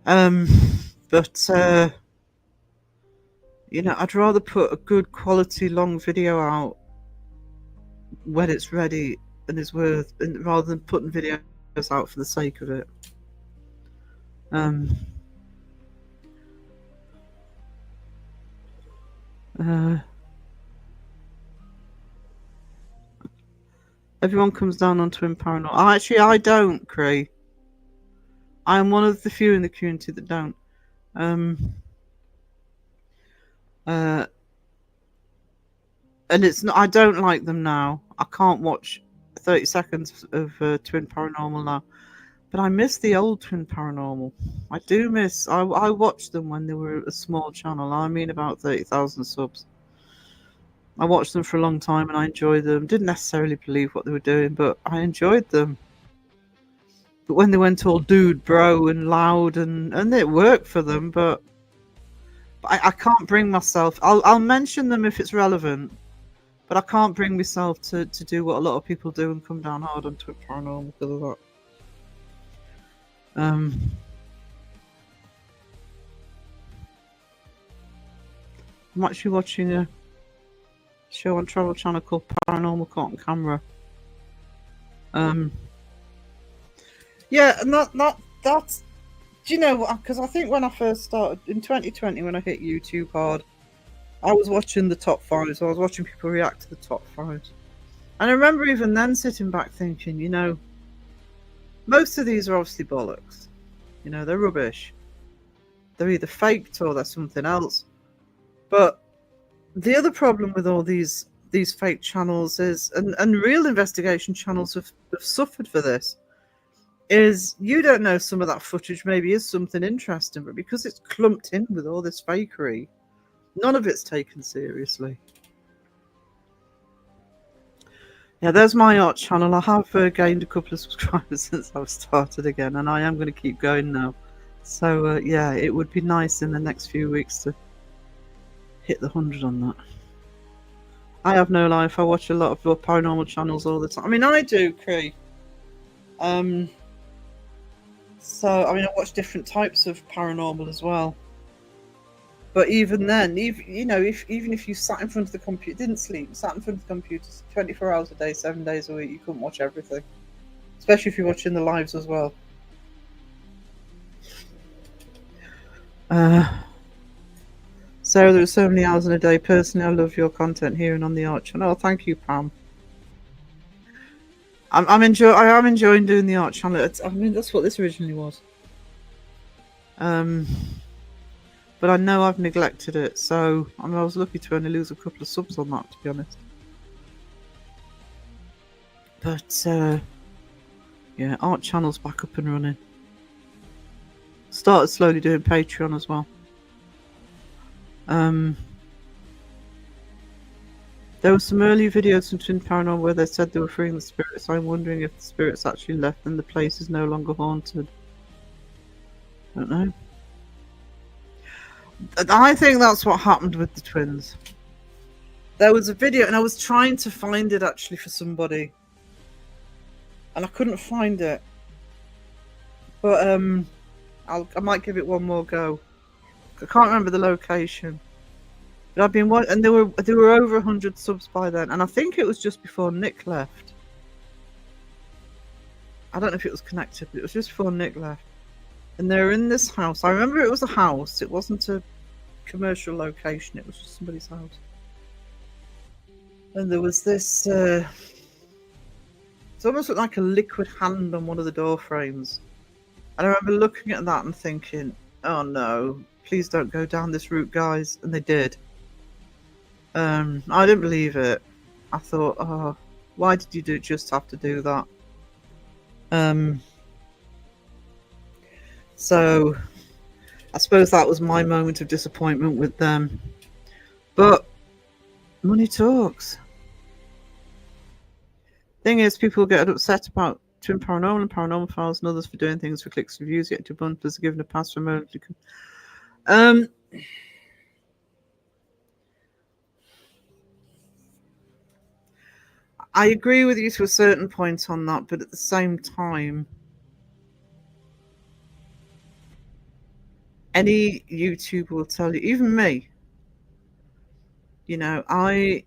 But you know, I'd rather put a good quality long video out when it's ready and is worth, rather than putting videos out for the sake of it. Everyone comes down on Twin Paranormal. Actually, I don't, Cree. I am one of the few in the community that don't. And it's not. I don't like them now. I can't watch 30 seconds of Twin Paranormal now. But I miss the old Twin Paranormal. I do miss. I watched them when they were a small channel. I mean, about 30,000 subs. I watched them for a long time and I enjoyed them. Didn't necessarily believe what they were doing, but I enjoyed them. But when they went all dude, bro, and loud, and it worked for them, but I can't bring myself. I'll mention them if it's relevant, but I can't bring myself to do what a lot of people do and come down hard on Twin Paranormal because of that. I'm actually watching a show on Travel Channel called Paranormal Caught on Camera. Yeah, and that's. Do you know what? Because I think when I first started in 2020, when I hit YouTube hard, I was watching the top fives. I was watching people react to the top fives, and I remember even then sitting back thinking, you know, most of these are obviously bollocks. You know, they're rubbish. They're either faked or they're something else. But the other problem with all these fake channels is, and real investigation channels have suffered for this, is you don't know some of that footage maybe is something interesting, but because it's clumped in with all this fakery, none of it's taken seriously. Yeah, there's my art channel. I have gained a couple of subscribers since I've started again, and I am going to keep going now. So, yeah, it would be nice in the next few weeks to hit the 100 on that. I have no life. I watch a lot of paranormal channels all the time. I mean, I do, Cree. So I mean, I watch different types of paranormal as well. But even then, even if you sat in front of the computer, didn't sleep, sat in front of the computer 24 hours a day, 7 days a week, you couldn't watch everything. Especially if you're watching the lives as well. Sarah, there are so many hours in a day. Personally, I love your content here and on the Art Channel. Oh, thank you, Pam. I am enjoying doing the Art Channel. I mean, that's what this originally was. But I know I've neglected it, so I was lucky to only lose a couple of subs on that, to be honest. But yeah, Art Channel's back up and running. Started slowly doing Patreon as well. There were some early videos from Twin Paranormal where they said they were freeing the spirits. I'm wondering if the spirits actually left and the place is no longer haunted. Don't know. I think that's what happened with the twins. There was a video, and I was trying to find it actually for somebody, and I couldn't find it. But I might give it one more go. I can't remember the location. But I've been watching, and there were over 100 subs by then, and I think it was just before Nick left. I don't know if it was connected, but it was just before Nick left. And they're in this house. I remember it was a house. It wasn't a commercial location. It was just somebody's house. And there was this. It's almost looked like a liquid hand on one of the door frames. And I remember looking at that and thinking, "Oh no, please don't go down this route, guys." And they did. I didn't believe it. I thought, "Oh, why did you just have to do that?" So I suppose that was my moment of disappointment with them. But money talks. Thing is, people get upset about Twin Paranormal and Paranormal Files and others for doing things for clicks and views, yet debunkers are given a pass for moments. I agree with you to a certain point on that, but at the same time, any YouTuber will tell you, even me, I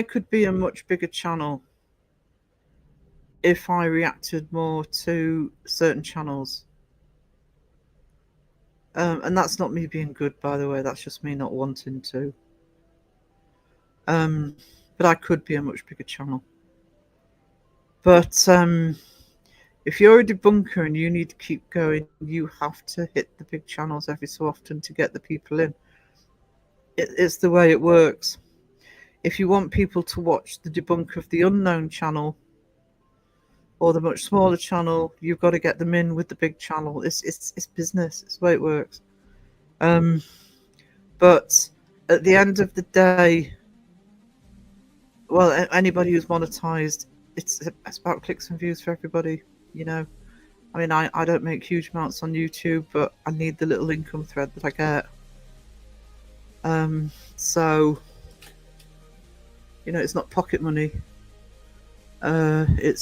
could be a much bigger channel if I reacted more to certain channels. And that's not me being good, by the way. That's just me not wanting to. But I could be a much bigger channel. But if you're a debunker and you need to keep going, you have to hit the big channels every so often to get the people in. It's the way it works. If you want people to watch the Debunker of the Unknown channel or the much smaller channel, you've got to get them in with the big channel. It's business. It's the way it works. But at the end of the day, well, anybody who's monetized, it's about clicks and views for everybody. I mean, I don't make huge amounts on YouTube, but I need the little income thread that I get. So, it's not pocket money. It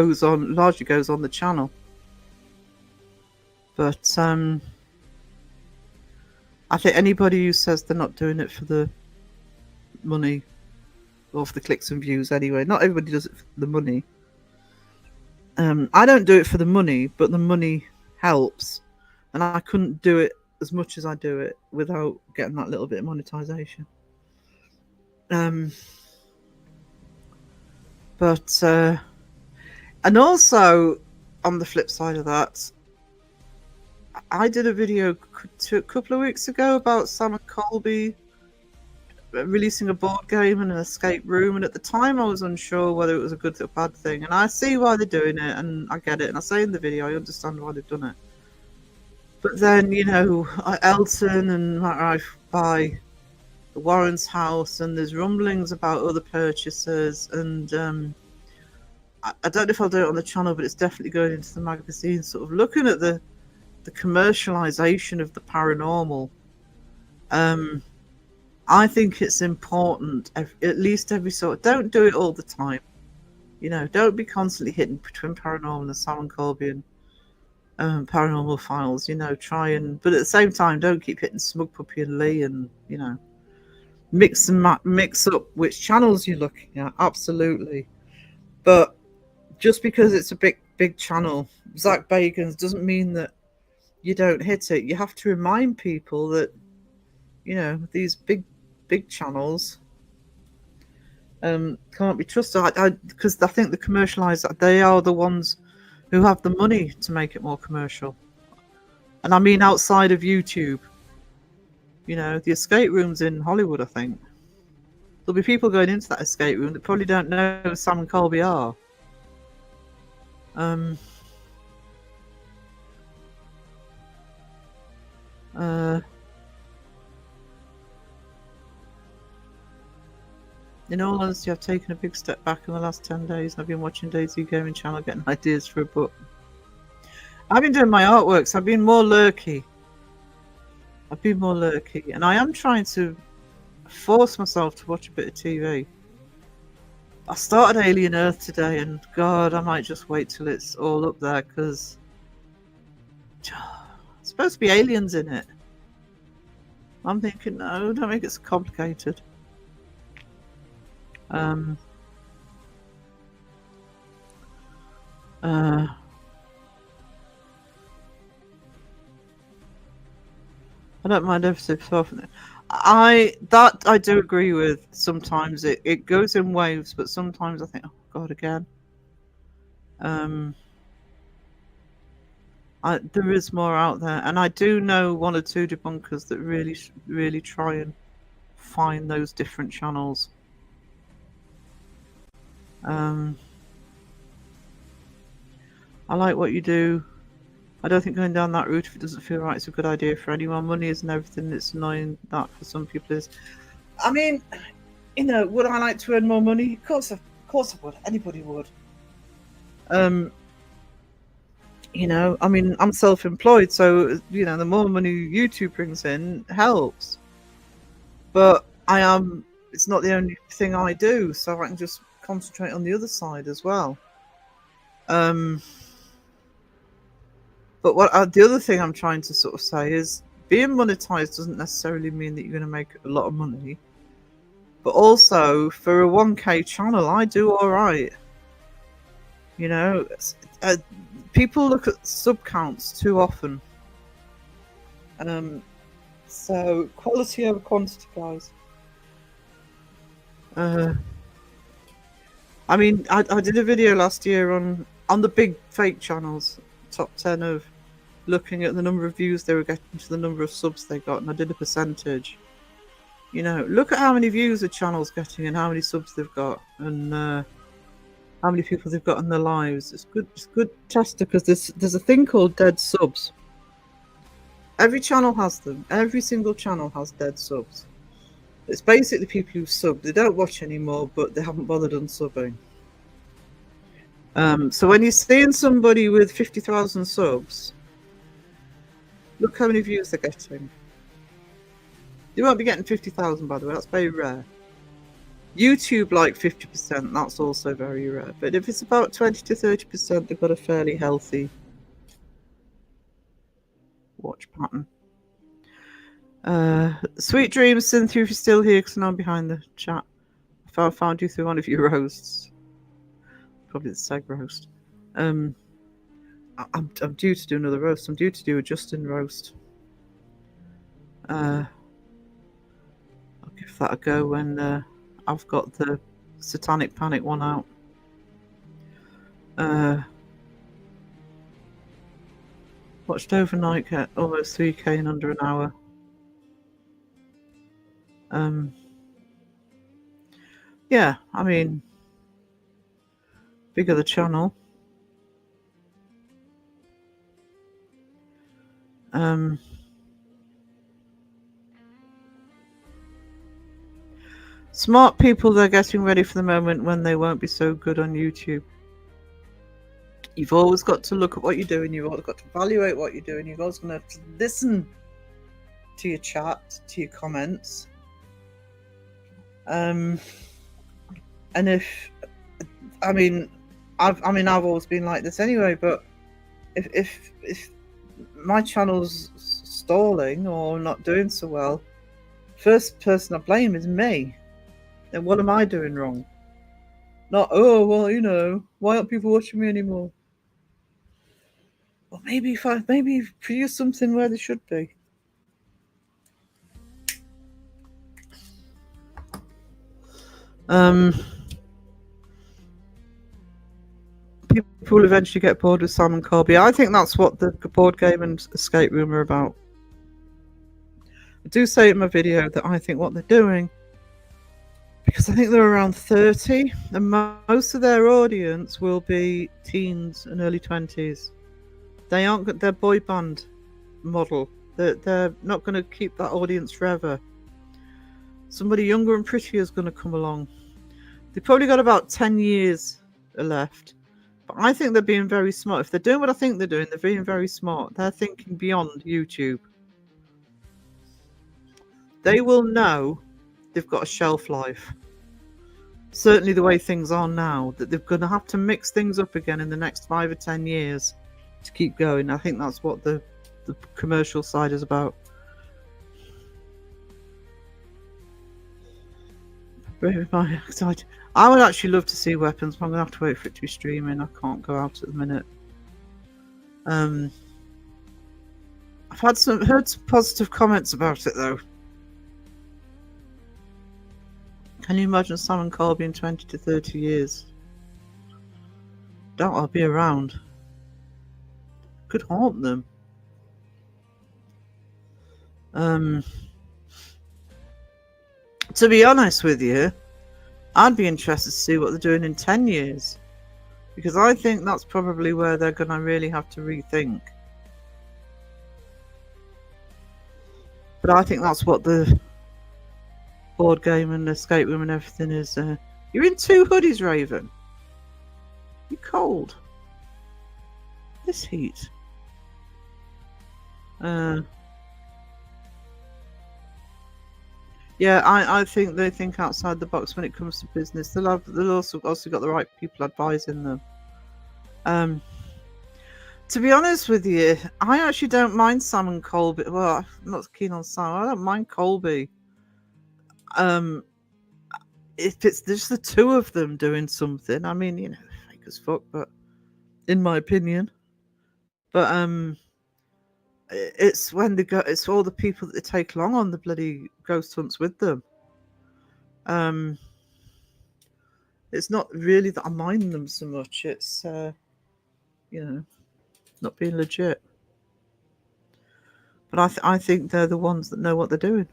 largely goes on the channel. But I think anybody who says they're not doing it for the money or for the clicks and views anyway, not everybody does it for the money. I don't do it for the money, but the money helps, and I couldn't do it as much as I do it without getting that little bit of monetization. But and also on the flip side of that, I did a video a couple of weeks ago about Sam and Colby releasing a board game and an escape room, and at the time I was unsure whether it was a good or bad thing, and I see why they're doing it, and I get it, and I say in the video I understand why they've done it. But then, Elton and Matt Rife buy the Warren's house, and there's rumblings about other purchases, and I don't know if I'll do it on the channel, but it's definitely going into the magazine, sort of looking at the commercialization of the paranormal. I think it's important, at least every sort. Don't do it all the time, You know, don't be constantly hitting between paranormal and Simon Colby and paranormal files. You know, try and, but at the same time, don't keep hitting Smug Puppy and Lee, and you know, mix up which channels you're looking at. Absolutely, but just because it's a big channel, Zach Bacon's, doesn't mean that you don't hit it. You have to remind people that, you know, these big channels can't be trusted. Because I think the commercialized, they are the ones who have the money to make it more commercial. And I mean outside of YouTube. You know, the escape rooms in Hollywood, I think. There'll be people going into that escape room that probably don't know who Sam and Colby are. In all honesty, I've taken a big step back in the last 10 days. And I've been watching Daisy Gaming Channel, getting ideas for a book. I've been doing my artworks. I've been more lurky. And I am trying to force myself to watch a bit of TV. I started Alien Earth today, and God, I might just wait till it's all up there, because it's supposed to be aliens in it. I'm thinking, no, don't make it so complicated. I don't mind ever so often. I do agree with. Sometimes it goes in waves, but sometimes I think, oh God, again. There is more out there, and I do know one or two debunkers that really try and find those different channels. I like what you do. I don't think going down that route, if it doesn't feel right, it's a good idea for anyone. Money isn't everything. It's annoying that for some people is. I mean, you know, would I like to earn more money? Of course I would. Anybody would. You know, I mean, I'm self-employed, so you know, the more money YouTube brings in helps. But it's not the only thing I do, so I can just concentrate on the other side as well. But the other thing I'm trying to sort of say is, being monetized doesn't necessarily mean that you're going to make a lot of money. But also, for a 1K channel, I do all right. You know, people look at sub counts too often. So quality over quantity, guys. I mean, I did a video last year on the big fake channels, top 10 of looking at the number of views they were getting to the number of subs they got, and I did a percentage. You know, look at how many views a channel's getting and how many subs they've got, and how many people they've got in their lives. It's good tester, because there's a thing called dead subs. Every channel has them. Every single channel has dead subs. It's basically people who sub. They don't watch anymore, but they haven't bothered unsubbing. So when you're seeing somebody with 50,000 subs, look how many views they're getting. You won't be getting 50,000, by the way. That's very rare. YouTube, like 50%, that's also very rare. But if it's about 20 to 30%, they've got a fairly healthy watch pattern. Sweet dreams, Cynthia, if you're still here, because I know I'm behind the chat. I found you through one of your roasts. Probably the Seg roast. I'm due to do another roast. I'm due to do a Justin roast. I'll give that a go when I've got the Satanic Panic one out. Watched overnight, get almost 3K in under an hour. Yeah, I mean, bigger the channel. Smart people, they're getting ready for the moment when they won't be so good on YouTube. You've always got to look at what you're doing. You've always got to evaluate what you're doing. You've always got to listen to your chat, to your comments. And if I mean, I've always been like this anyway. But if my channel's stalling or not doing so well, first person I blame is me. Then what am I doing wrong? Not, oh well, why aren't people watching me anymore? Well, maybe if I produce something where they should be. People will eventually get bored with Simon Colby. I think that's what the board game and escape room are about. I do say in my video that I think what they're doing, because I think they're around 30, and most of their audience will be teens and early 20s. They aren't their boy band model. They're not going to keep that audience forever. Somebody younger and prettier is going to come along. They've probably got about 10 years left. But I think they're being very smart. If they're doing what I think they're doing, they're being very smart. They're thinking beyond YouTube. They will know they've got a shelf life. Certainly the way things are now, that they're going to have to mix things up again in the next 5 or 10 years to keep going. I think that's what the commercial side is about. I would actually love to see Weapons, but I'm going to have to wait for it to be streaming. I can't go out at the minute. I've heard some positive comments about it though. Can you imagine Simon Colby in 20 to 30 years? Doubt I'll be around. Could haunt them. To be honest with you, I'd be interested to see what they're doing in 10 years. Because I think that's probably where they're going to really have to rethink. But I think that's what the board game and escape room and everything is. You're in 2 hoodies, Raven. You're cold. This heat. Yeah, I think they think outside the box when it comes to business. They'll also got the right people advising them. To be honest with you, I actually don't mind Sam and Colby. Well, I'm not keen on Sam. I don't mind Colby. If it's just the 2 of them doing something, I mean, fake as fuck, but in my opinion. But it's when they go. It's all the people that they take along on the bloody ghost hunts with them. It's not really that I mind them so much. It's not being legit. But I think they're the ones that know what they're doing.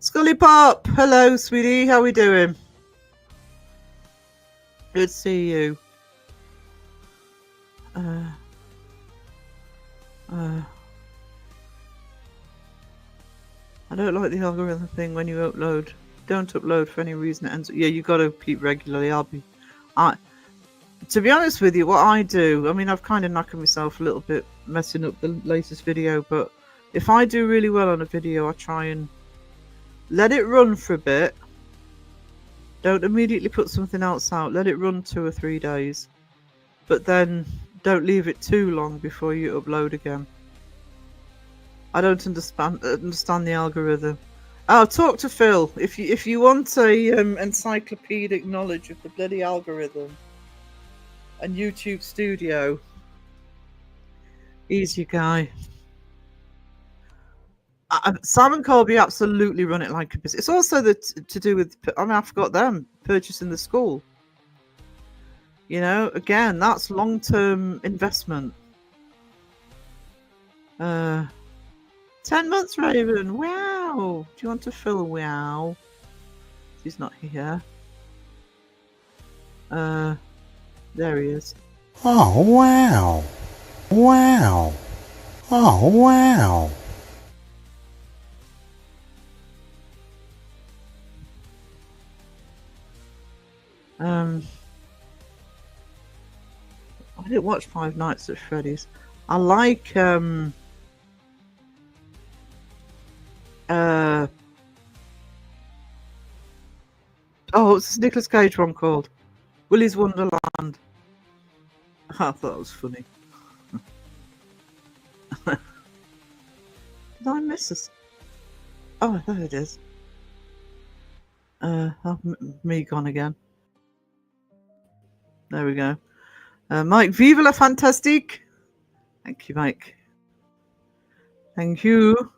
Scully Pop, hello, sweetie. How we doing? Good to see you. I don't like the algorithm thing when you upload. Don't upload for any reason. It ends. Yeah, you got to keep regularly. To be honest with you, what I do, I mean, I've kind of knackered myself a little bit messing up the latest video, but if I do really well on a video, I try and let it run for a bit. Don't immediately put something else out. Let it run 2 or 3 days, but then don't leave it too long before you upload again. I don't understand the algorithm. Oh, talk to Phil if you want a encyclopedic knowledge of the bloody algorithm and YouTube Studio. He's your guy. Sam and Colby absolutely run it like a business. It's also to do with. I mean, I forgot them purchasing the school. Again, that's long-term investment. 10 months, Raven. Wow. Do you want to fill a wow? He's not here. There he is. Oh, wow. Wow. Oh, wow. I didn't watch Five Nights at Freddy's. I like what's this Nicolas Cage one called? Willy's Wonderland. I thought that was funny. Did I miss this? Oh, there it is. Me gone again. There we go. Mike, vive la fantastique. Thank you, Mike. Thank you.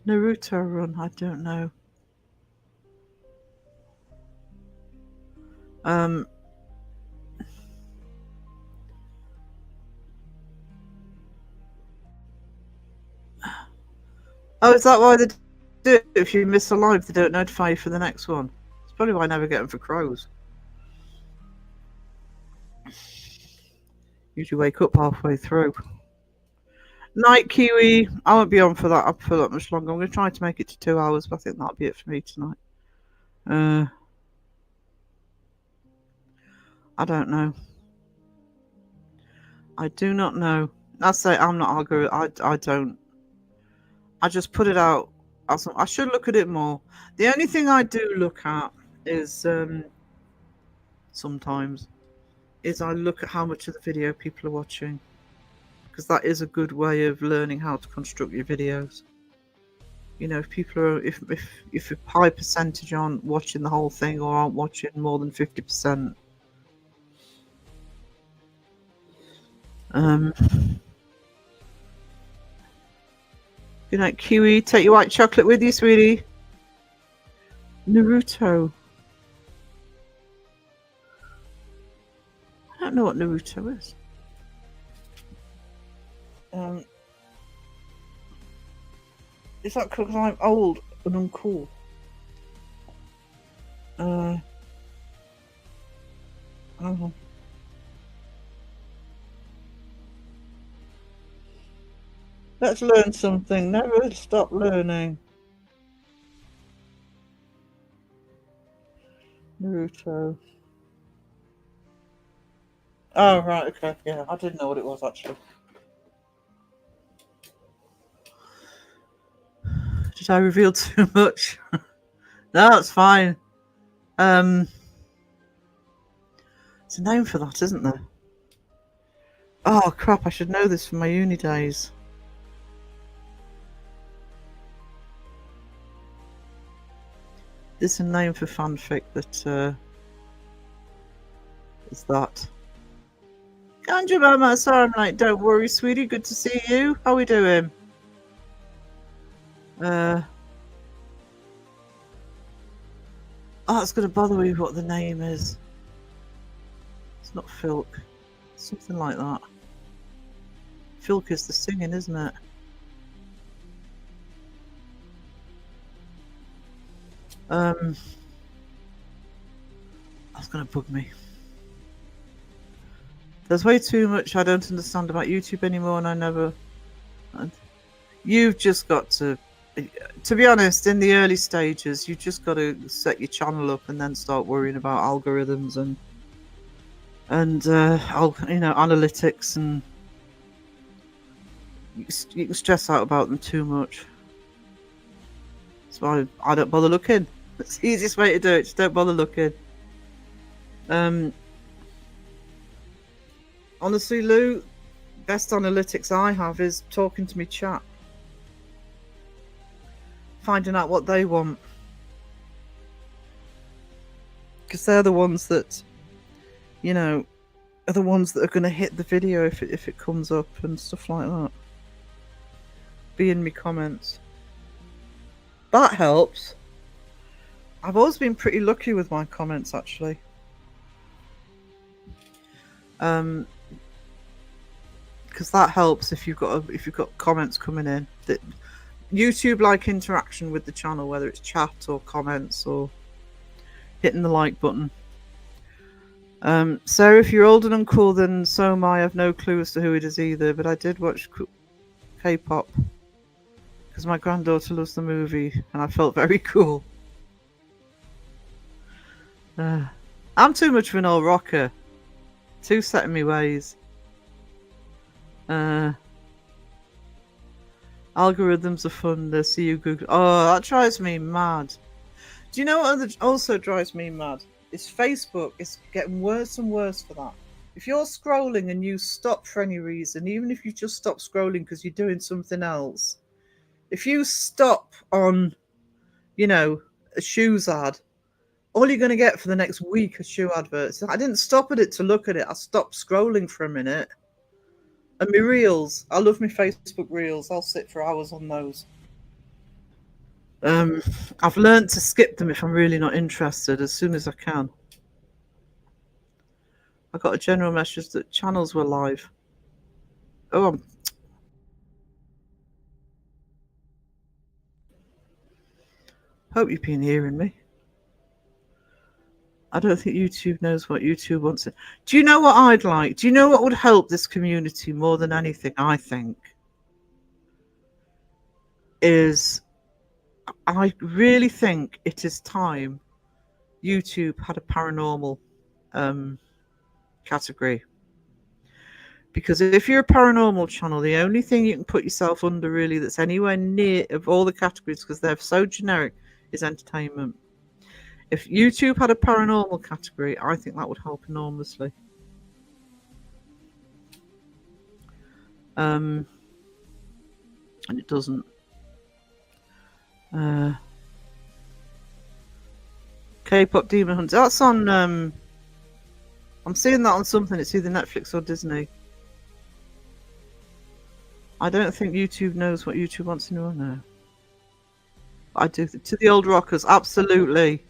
Naruto run, I don't know. Oh, is that why they do it? If you miss a live, they don't notify you for the next one. It's probably why I never get them for crows. Usually wake up halfway through. Night, Kiwi. I won't be on for that much longer. I'm going to try to make it to 2 hours, but I think that'll be it for me tonight. I don't know. I do not know. I say I'm not arguing. I don't. I just put it out. I should look at it more. The only thing I do look at is sometimes I look at how much of the video people are watching, because that is a good way of learning how to construct your videos. You know, if people are if a high percentage aren't watching the whole thing or aren't watching more than 50%. Good night, Kiwi. Take your white chocolate with you, sweetie. Naruto. I don't know what Naruto is. Is that because I'm old and uncool? I don't know. Let's learn something. Never stop learning. Naruto. Oh, right, okay. Yeah, I didn't know what it was, actually. Did I reveal too much? No, it's fine. There's a name for that, isn't there? Oh, crap, I should know this from my uni days. There's a name for fanfic that is that. Ganja Mama, sorry I'm late. Don't worry, sweetie. Good to see you. How we doing? Oh, it's going to bother me what the name is. It's not Filk. Something like that. Filk is the singing, isn't it? That's going to bug me. There's way too much I don't understand about YouTube anymore, and I never... You've just got to be honest, in the early stages, you just got to set your channel up and then start worrying about algorithms and analytics, and you can stress out about them too much. That's why I don't bother looking. It's the easiest way to do it. Just don't bother looking. Honestly, Lou, best analytics I have is talking to me chat. Finding out what they want. Because they're the ones that, are the ones that are going to hit the video if it comes up and stuff like that. Be in me comments. That helps. I've always been pretty lucky with my comments, actually. Because that helps if you've got comments coming in. That YouTube like interaction with the channel, whether it's chat or comments or hitting the like button. Sarah, if you're old and uncool, then so am I. I have no clue as to who it is either, but I did watch K-pop because my granddaughter loves the movie and I felt very cool. I'm too much of an old rocker. Too set in me ways. Algorithms are fun. They see you Google. Oh, that drives me mad. Do you know what also drives me mad? It's Facebook. It's getting worse and worse for that. If you're scrolling and you stop for any reason, even if you just stop scrolling because you're doing something else, if you stop on, a shoes ad, all you're going to get for the next week are shoe adverts. I didn't stop at it to look at it. I stopped scrolling for a minute. And my reels, I love my Facebook reels. I'll sit for hours on those. I've learned to skip them if I'm really not interested as soon as I can. I got a general message that channels were live. Oh, hope you've been hearing me. I don't think YouTube knows what YouTube wants. Do you know what I'd like? Do you know what would help this community more than anything, I think? I really think it is time YouTube had a paranormal category. Because if you're a paranormal channel, the only thing you can put yourself under really that's anywhere near of all the categories, because they're so generic, is entertainment. If YouTube had a paranormal category, I think that would help enormously. And it doesn't. K-pop Demon Hunter. That's on. I'm seeing that on something. It's either Netflix or Disney. I don't think YouTube knows what YouTube wants to know now. I do. To the old rockers, absolutely.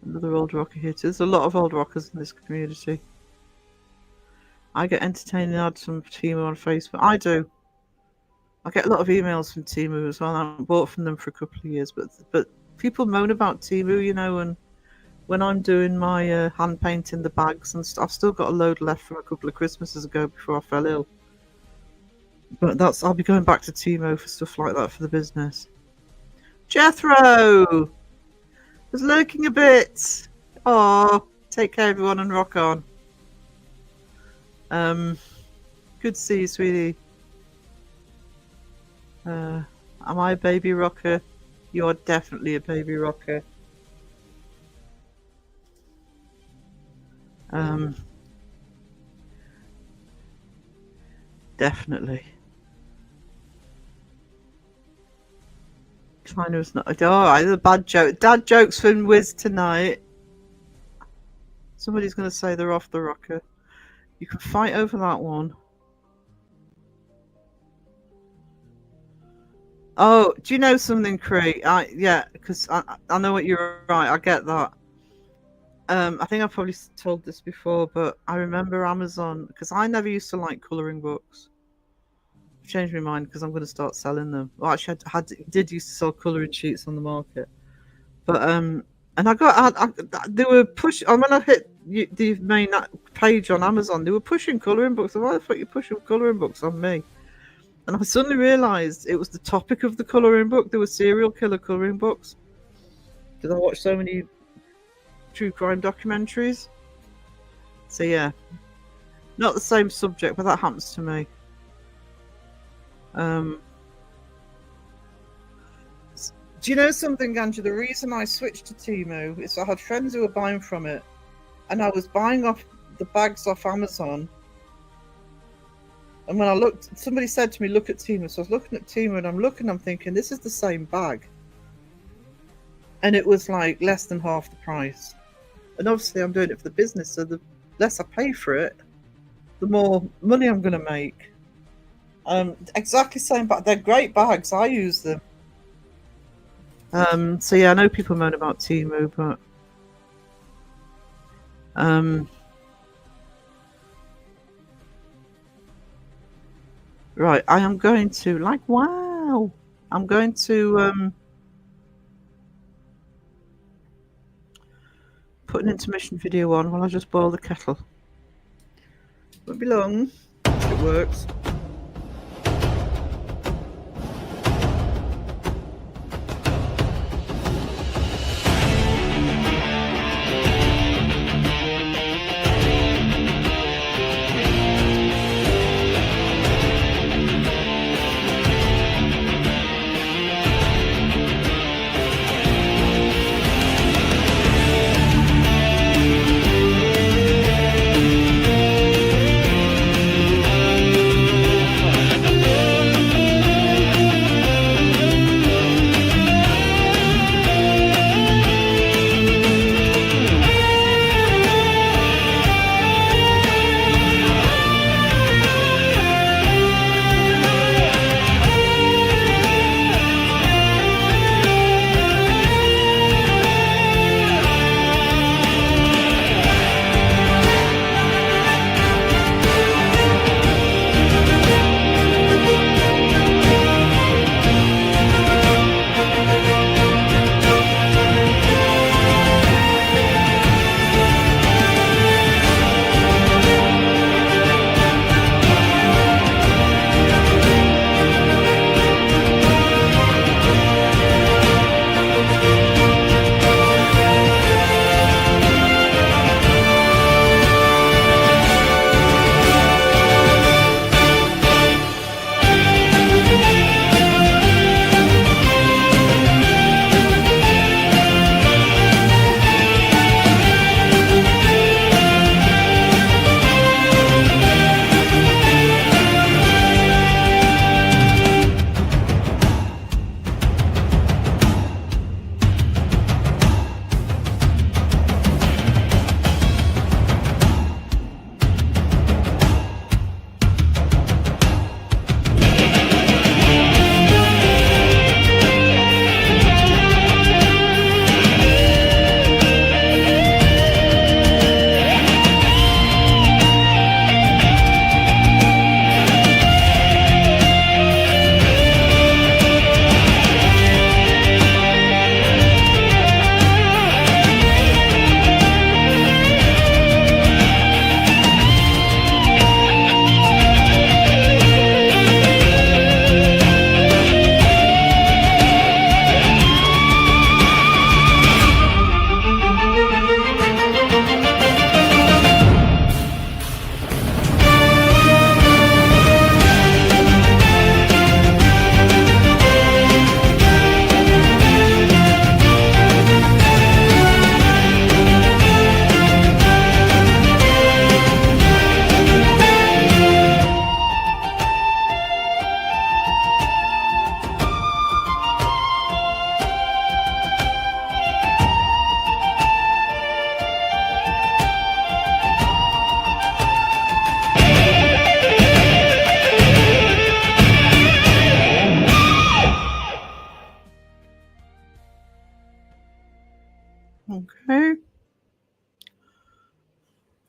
Another old rocker here too. There's a lot of old rockers in this community. I get entertaining ads from Temu on Facebook. I do. I get a lot of emails from Temu as well. I haven't bought from them for a couple of years, but people moan about Temu, and when I'm doing my hand painting the bags and stuff, I've still got a load left from a couple of Christmases ago before I fell ill. But I'll be going back to Temu for stuff like that for the business. Jethro was lurking a bit. Oh, take care everyone and rock on. Good to see you, sweetie. Am I a baby rocker? You are definitely a baby rocker. Definitely. China's not. Oh, the bad joke. Dad jokes from Wiz tonight. Somebody's going to say they're off the rocker. You can fight over that one. Oh, do you know something, Cree? Yeah, because I know what you're right. I get that. I think I've probably told this before, but I remember Amazon, because I never used to like colouring books. I've changed my mind because I'm going to start selling them. Well, actually, did used to sell colouring sheets on the market, but and they were pushing. When I hit the main page on Amazon, they were pushing colouring books. Why the fuck are you pushing colouring books on me? And I suddenly realised it was the topic of the colouring book. There were serial killer colouring books. Because I watched so many true crime documentaries. So yeah, not the same subject, but that happens to me. Do you know something, Ganja? The reason I switched to Temu is I had friends who were buying from it, and I was buying off the bags off Amazon. And when I looked, somebody said to me, look at Temu. So I was looking at Temu and I'm thinking, this is the same bag. And it was like less than half the price. And obviously I'm doing it for the business, so the less I pay for it, the more money I'm going to make. Exactly same bag. They're great bags. I use them. So yeah, I know people moan about Temu, but right, I am going to I'm going to put an intermission video on while I just boil the kettle. Won't be long. It works.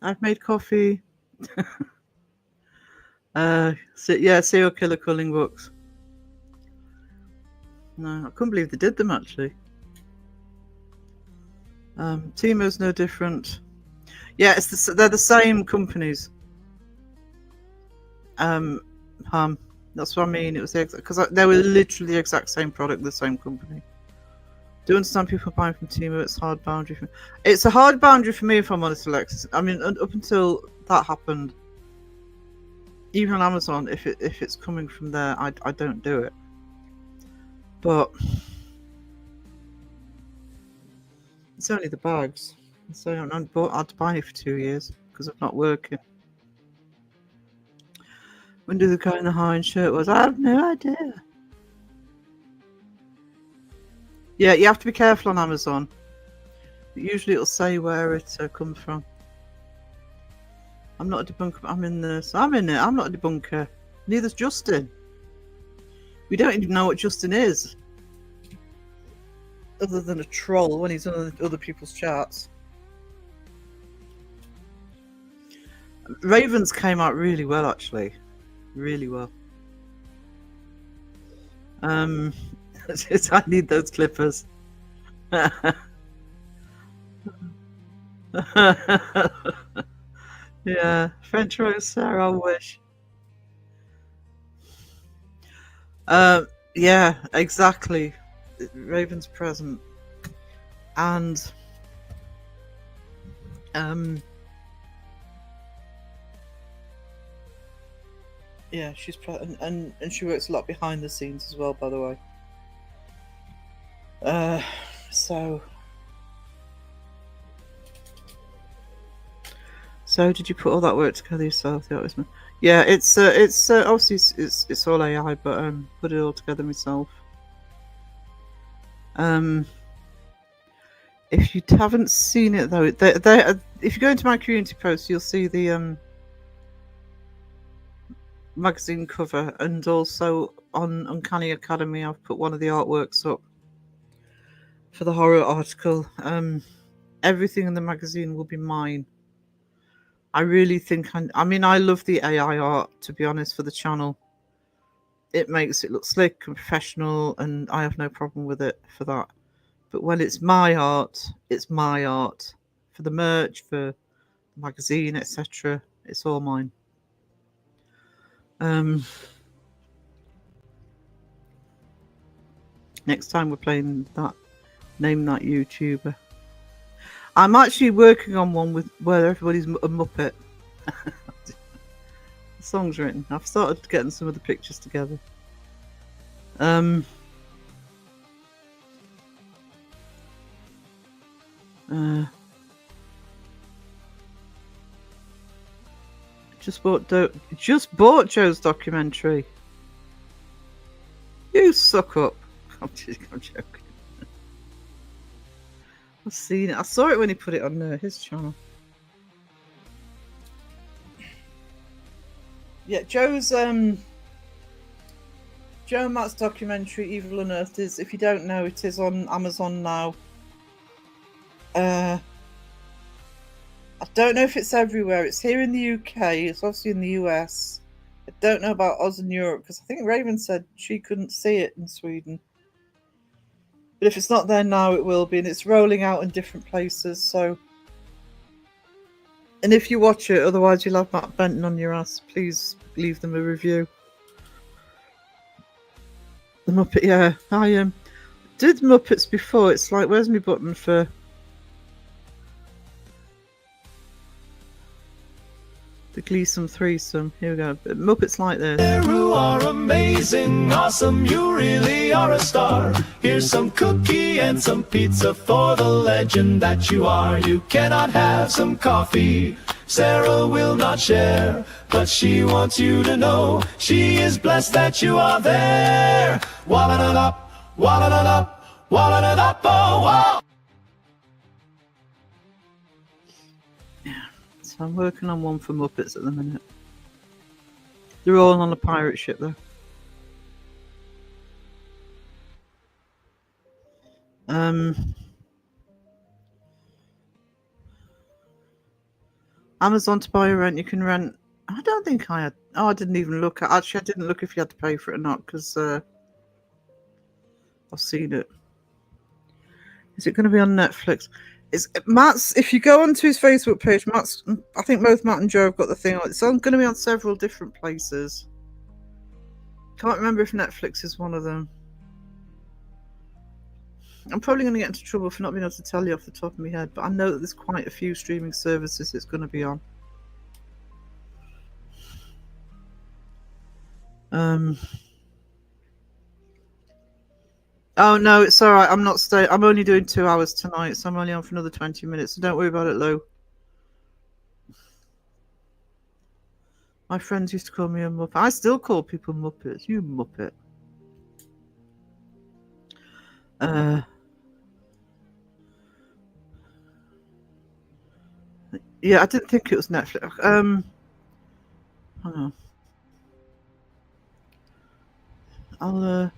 I've made coffee. Serial killer culling books. No, I couldn't believe they did them actually. Temo's no different. Yeah, they're the same companies. That's what I mean. It was because they were literally the exact same product, the same company. Do understand people buying from Temu? It's hard boundary for me. It's a hard boundary for me, if I'm honest, Alexis. I mean, up until that happened, even on Amazon, if it's coming from there, I don't do it. But it's only the bags. So I had to buy it for 2 years because I'm not working. When did the guy in the Hawaiian shirt was? I have no idea. Yeah, you have to be careful on Amazon. Usually it'll say where it comes from. I'm not a debunker, but I'm in this. I'm in it. I'm not a debunker. Neither's Justin. We don't even know what Justin is. Other than a troll when he's on other people's charts. Ravens came out really well, actually. Really well. I need those clippers. Yeah, French roast, Sarah, I wish. Yeah, exactly. Raven's present, and yeah, she's present, and she works a lot behind the scenes as well, by the way. So did you put all that work together yourself? Yeah, it's obviously it's all AI, but put it all together myself. If you haven't seen it though, if you go into my community post, you'll see the magazine cover, and also on Uncanny Academy, I've put one of the artworks up for the horror article. Everything in the magazine will be mine. I really think I mean, I love the AI art, to be honest, for the channel. It makes it look slick and professional, and I have no problem with it for that. But when it's my art, it's my art. For the merch, for the magazine, etc., it's all mine. Next time we're playing that, name that YouTuber. I'm actually working on one where everybody's a Muppet. The song's written. I've started getting some of the pictures together. Just bought Joe's documentary. You suck up. I'm joking. I've seen it. I saw it when he put it on his channel. Yeah, Joe's Joe and Matt's documentary Evil Unearthed is, if you don't know, it is on Amazon now. I don't know if it's everywhere. It's here in the UK. It's obviously in the US. I don't know about Oz and Europe because I think Raven said she couldn't see it in Sweden. But if it's not there now, it will be, and it's rolling out in different places. So, and if you watch it, otherwise you'll have Matt Benton on your ass. Please leave them a review. The Muppet, yeah, I did Muppets before. It's like, where's my button for? The Gleason threesome. Here we go. Muppets like this. You are amazing, awesome, you really are a star. Here's some cookie and some pizza for the legend that you are. You cannot have some coffee, Sarah will not share, but she wants you to know she is blessed that you are there. Walla-da-da, walla-da-da, walla-da-da, oh, So I'm working on one for Muppets at the minute. They're all on a pirate ship though. Amazon to buy or rent. You can rent. I don't think I had. Oh, I didn't even look. Actually, I didn't look if you had to pay for it or not because I've seen it. Is it going to be on Netflix? It's Matt's. If you go onto his Facebook page, Matt's. I think both Matt and Joe have got the thing on. It's going to be on several different places. Can't remember if Netflix is one of them. I'm probably going to get into trouble for not being able to tell you off the top of my head, but I know that there's quite a few streaming services it's going to be on. Oh no, it's all right. I'm not staying. I'm only doing 2 hours tonight, so I'm only on for another 20 minutes. So don't worry about it, Lou. My friends used to call me a muppet. I still call people muppets. You muppet. Yeah, I didn't think it was Netflix. Hang on. I'll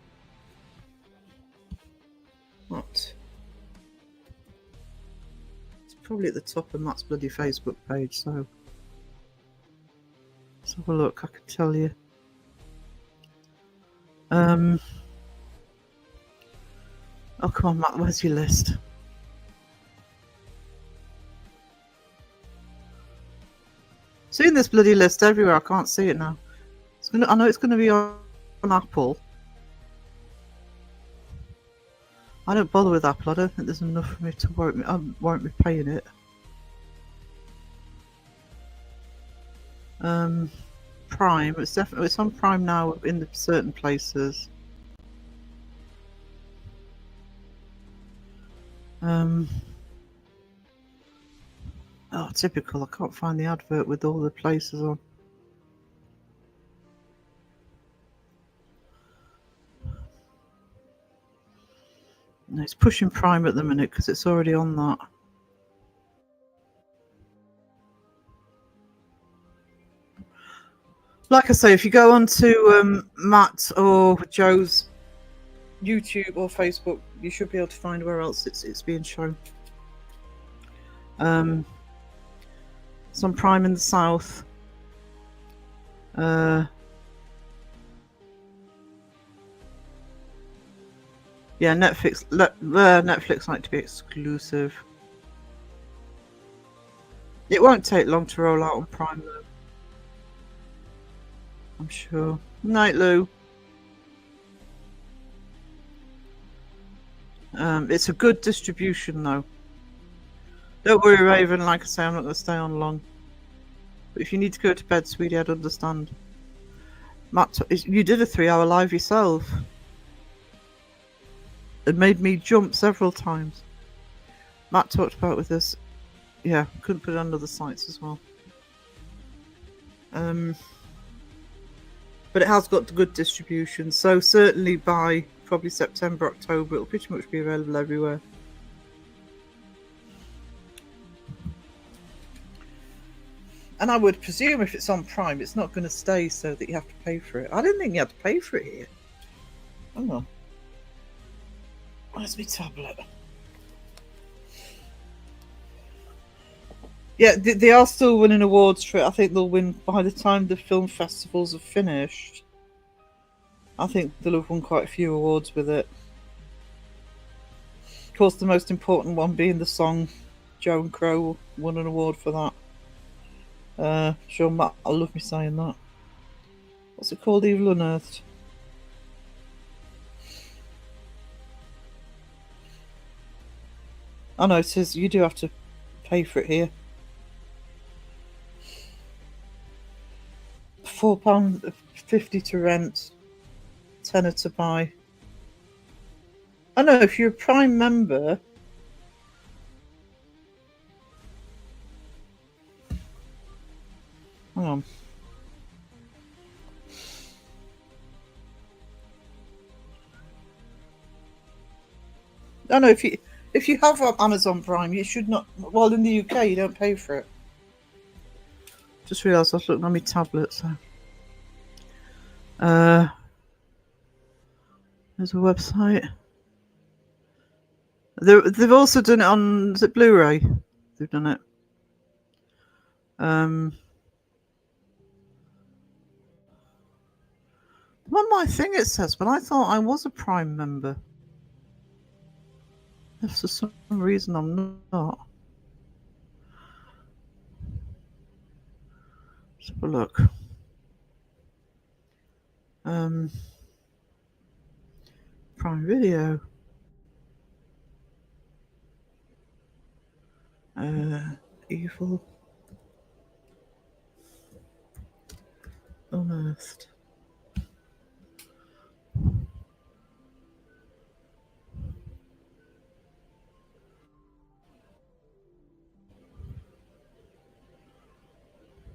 what? It's probably at the top of Matt's bloody Facebook page, so let's have a look. I can tell you. Oh come on, Matt. Where's your list? Seeing this bloody list everywhere. I can't see it now. I know it's gonna be on Apple. I don't bother with Apple. I don't think there's enough for me to warrant me paying it. Prime. It's on Prime now in certain places. Oh, typical. I can't find the advert with all the places on. No, it's pushing Prime at the minute because it's already on that. Like I say, if you go onto Matt or Joe's YouTube or Facebook, you should be able to find where else it's being shown. It's on Prime in the South. Yeah, Netflix like to be exclusive. It won't take long to roll out on Prime though. I'm sure. Night, Lou. It's a good distribution though. Don't worry, Raven. Like I say, I'm not going to stay on long. But if you need to go to bed, sweetie, I'd understand. Matt, you did a 3-hour live yourself. It made me jump several times. Matt talked about it with us. Yeah, couldn't put it on other sites as well. But it has got good distribution, so certainly by probably September, October, it'll pretty much be available everywhere. And I would presume if it's on Prime, it's not going to stay so that you have to pay for it. I didn't think you had to pay for it here. Hang on. Where's my tablet? Yeah, they are still winning awards for it. I think they'll win by the time the film festivals are finished. I think they'll have won quite a few awards with it. Of course, the most important one being the song. Joe and Crow won an award for that. Sure, Matt, I love me saying that. What's it called? Evil Unearthed. Oh no, it says you do have to pay for it here. £4.50 to rent, £10 to buy. Oh no, if you're a Prime member, hang on. Oh no, if you have Amazon Prime, you should not. Well, in the UK, you don't pay for it. Just realised I was looking on my tablet. So, there's a website. They've also done it on, is it Blu-ray? They've done it. On my thing it says, but I thought I was a Prime member. If for some reason I'm not. Let's have a look. Prime Video. Evil Unearthed.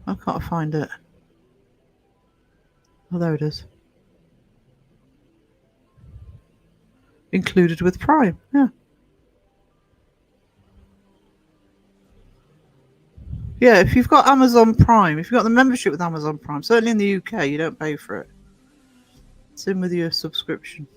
I can't find it. Oh, there it is. Included with Prime. Yeah. Yeah, if you've got Amazon Prime, if you've got the membership with Amazon Prime, certainly in the UK, you don't pay for it. It's in with your subscription.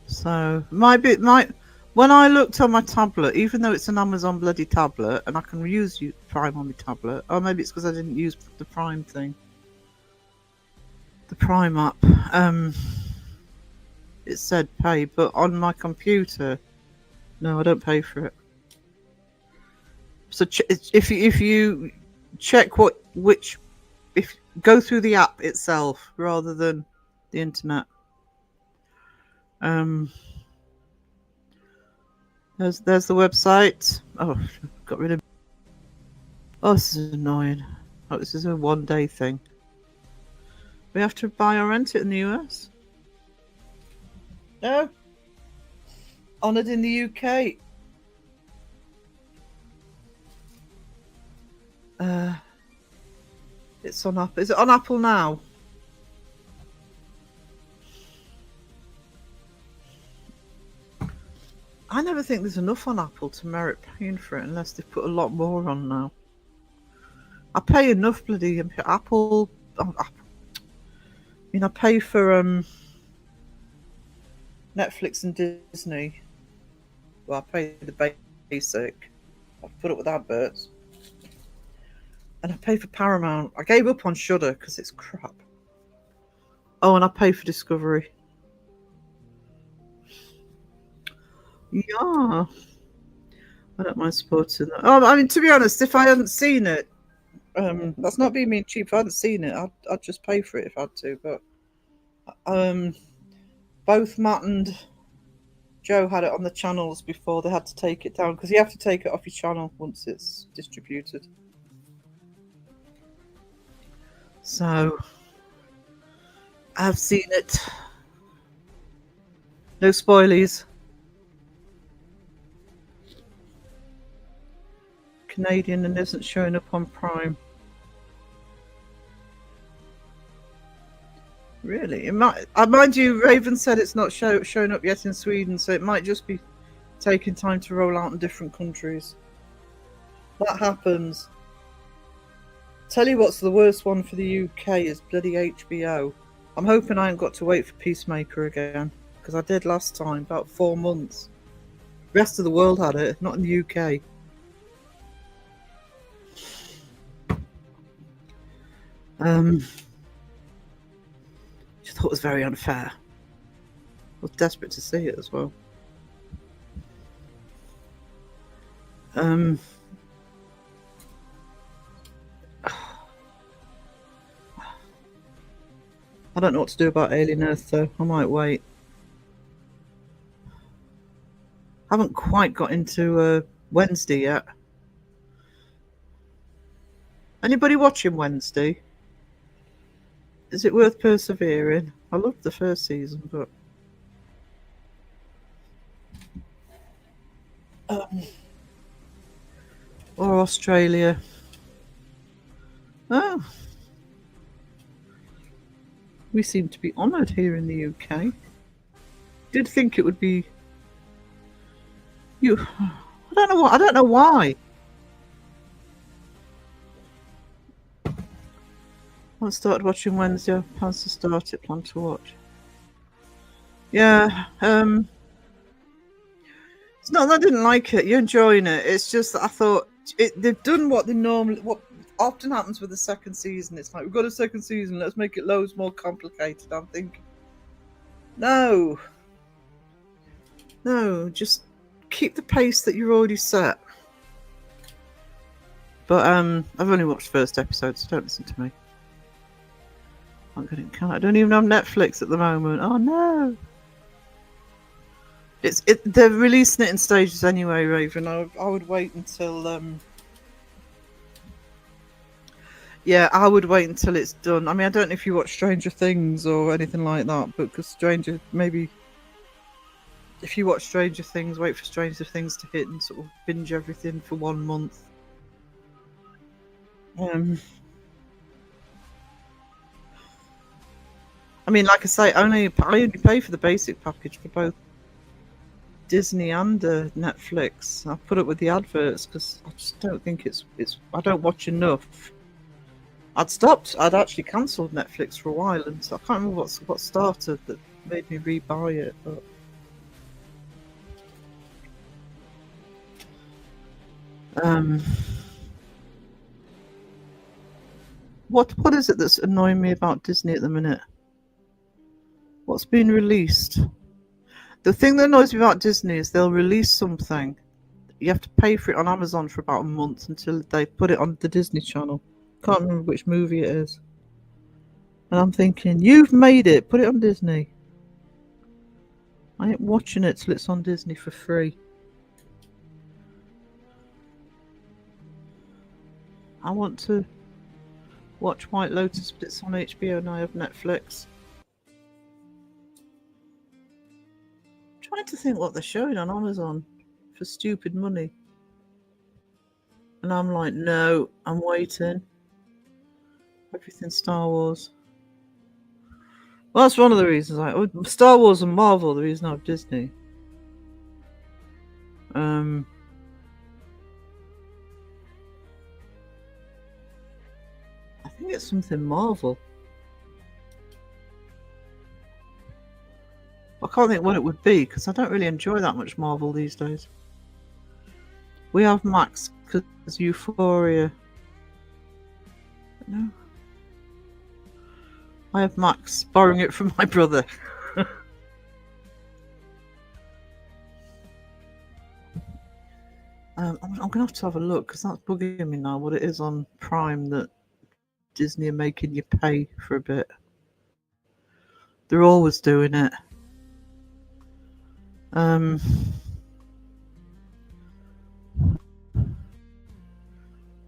So when I looked on my tablet, even though it's an Amazon bloody tablet, and I can use Prime on my tablet, or maybe it's because I didn't use the Prime thing, the Prime app. It said pay, but on my computer, no, I don't pay for it. So if you check go through the app itself rather than the internet. There's the website. Oh, got rid of. Oh, this is annoying. Oh, this is a one-day thing. We have to buy or rent it in the US. No. Honoured in the UK. It's on Apple. Is it on Apple now? I never think there's enough on Apple to merit paying for it unless they put a lot more on now. I pay enough bloody Apple. I mean, I pay for Netflix and Disney. Well, I pay the basic. I put up with adverts. And I pay for Paramount. I gave up on Shudder because it's crap. Oh, and I pay for Discovery. Yeah. I don't mind supporting that. Oh, I mean, to be honest, if I hadn't seen it, that's not being mean cheap. If I hadn't seen it, I'd just pay for it if I had to. But both Matt and Joe had it on the channels before they had to take it down, because you have to take it off your channel once it's distributed. So I've seen it. No spoilies. Canadian and isn't showing up on Prime. Really? It might. Mind you, Raven said it's not showing up yet in Sweden, so it might just be taking time to roll out in different countries. That happens. Tell you what's the worst one for the UK is bloody HBO. I'm hoping I ain't got to wait for Peacemaker again, because I did last time, about 4 months. The rest of the world had it, not in the UK. I thought it was very unfair. I was desperate to see it as well. I don't know what to do about Alien Earth, though. I might wait. Haven't quite got into Wednesday yet. Anybody watching Wednesday? Is it worth persevering? I loved the first season, but or Australia. Oh, we seem to be honoured here in the UK. Did think it would be you. I don't know what. I don't know why. I started watching Wednesday. Plans to start it. Plan to watch. Yeah. It's not that I didn't like it. You're enjoying it. It's just that I thought they've done what they normally what often happens with the second season. It's like we've got a second season. Let's make it loads more complicated. I'm thinking, no, no, just keep the pace that you're already set. But I've only watched the first episode, so don't listen to me. I'm getting I don't even have Netflix at the moment. Oh no. They're releasing it in stages anyway, Raven. I would wait until yeah, I would wait until it's done. I mean, I don't know if you watch Stranger Things or anything like that, but because maybe if you watch Stranger Things, wait for Stranger Things to hit and sort of binge everything for 1 month. I mean, like I say, I only pay for the basic package for both Disney and Netflix. I put up with the adverts because I just don't think it's. I don't watch enough. I'd actually cancelled Netflix for a while, and so I can't remember what started that made me rebuy it. But what is it that's annoying me about Disney at the minute? What's been released? The thing that annoys me about Disney is they'll release something. You have to pay for it on Amazon for about a month until they put it on the Disney Channel. Can't remember which movie it is. And I'm thinking, you've made it. Put it on Disney. I ain't watching it till it's on Disney for free. I want to watch White Lotus, but it's on HBO and I have Netflix. I'm trying to think what they're showing on Amazon for stupid money. And I'm like, no, I'm waiting. Everything Star Wars. Well, that's one of the reasons. Star Wars and Marvel, the reason I have Disney. I think it's something Marvel. I can't think what it would be because I don't really enjoy that much Marvel these days. We have Max because Euphoria. No. I have Max borrowing it from my brother. I'm going to have a look because that's bugging me now what it is on Prime that Disney are making you pay for a bit. They're always doing it.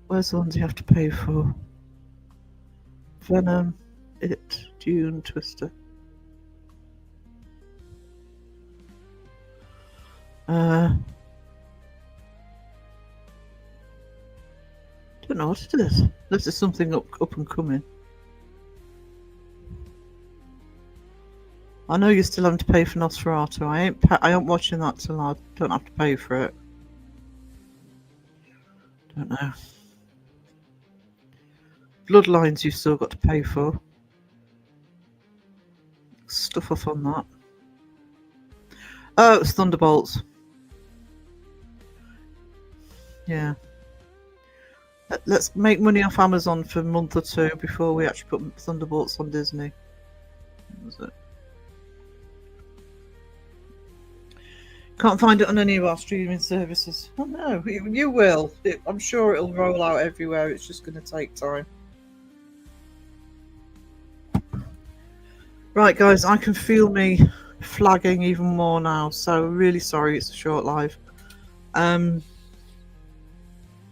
Where's the ones you have to pay for? Venom, It, Dune, Twister. Don't know what it is. This is something up and coming. I know you're still having to pay for Nosferatu. I ain't watching that till I don't have to pay for it. Don't know. Bloodlines you've still got to pay for. Stuff off on that. Oh, it's Thunderbolts. Yeah. Let's make money off Amazon for a month or two before we actually put Thunderbolts on Disney. What was it? Can't find it on any of our streaming services. Oh no, you will. I'm sure it'll roll out everywhere. It's just going to take time. Right, guys, I can feel me flagging even more now. So really sorry, it's a short live.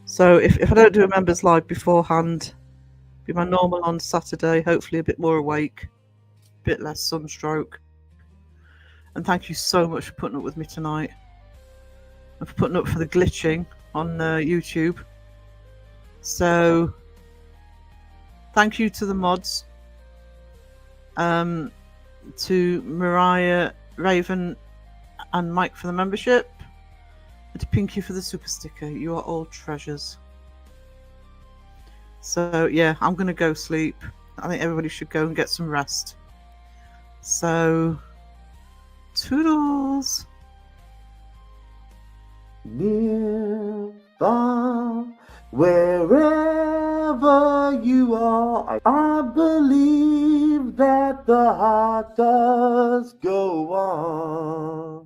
So if I don't do a members live beforehand, be my normal on Saturday. Hopefully a bit more awake, a bit less sunstroke. And thank you so much for putting up with me tonight. And for putting up for the glitching on YouTube. So, thank you to the mods. To Mariah, Raven, and Mike for the membership. And to Pinky for the super sticker. You are all treasures. So, yeah, I'm going to go sleep. I think everybody should go and get some rest. So... Toodles. Near, far, wherever you are, I believe that the heart does go on.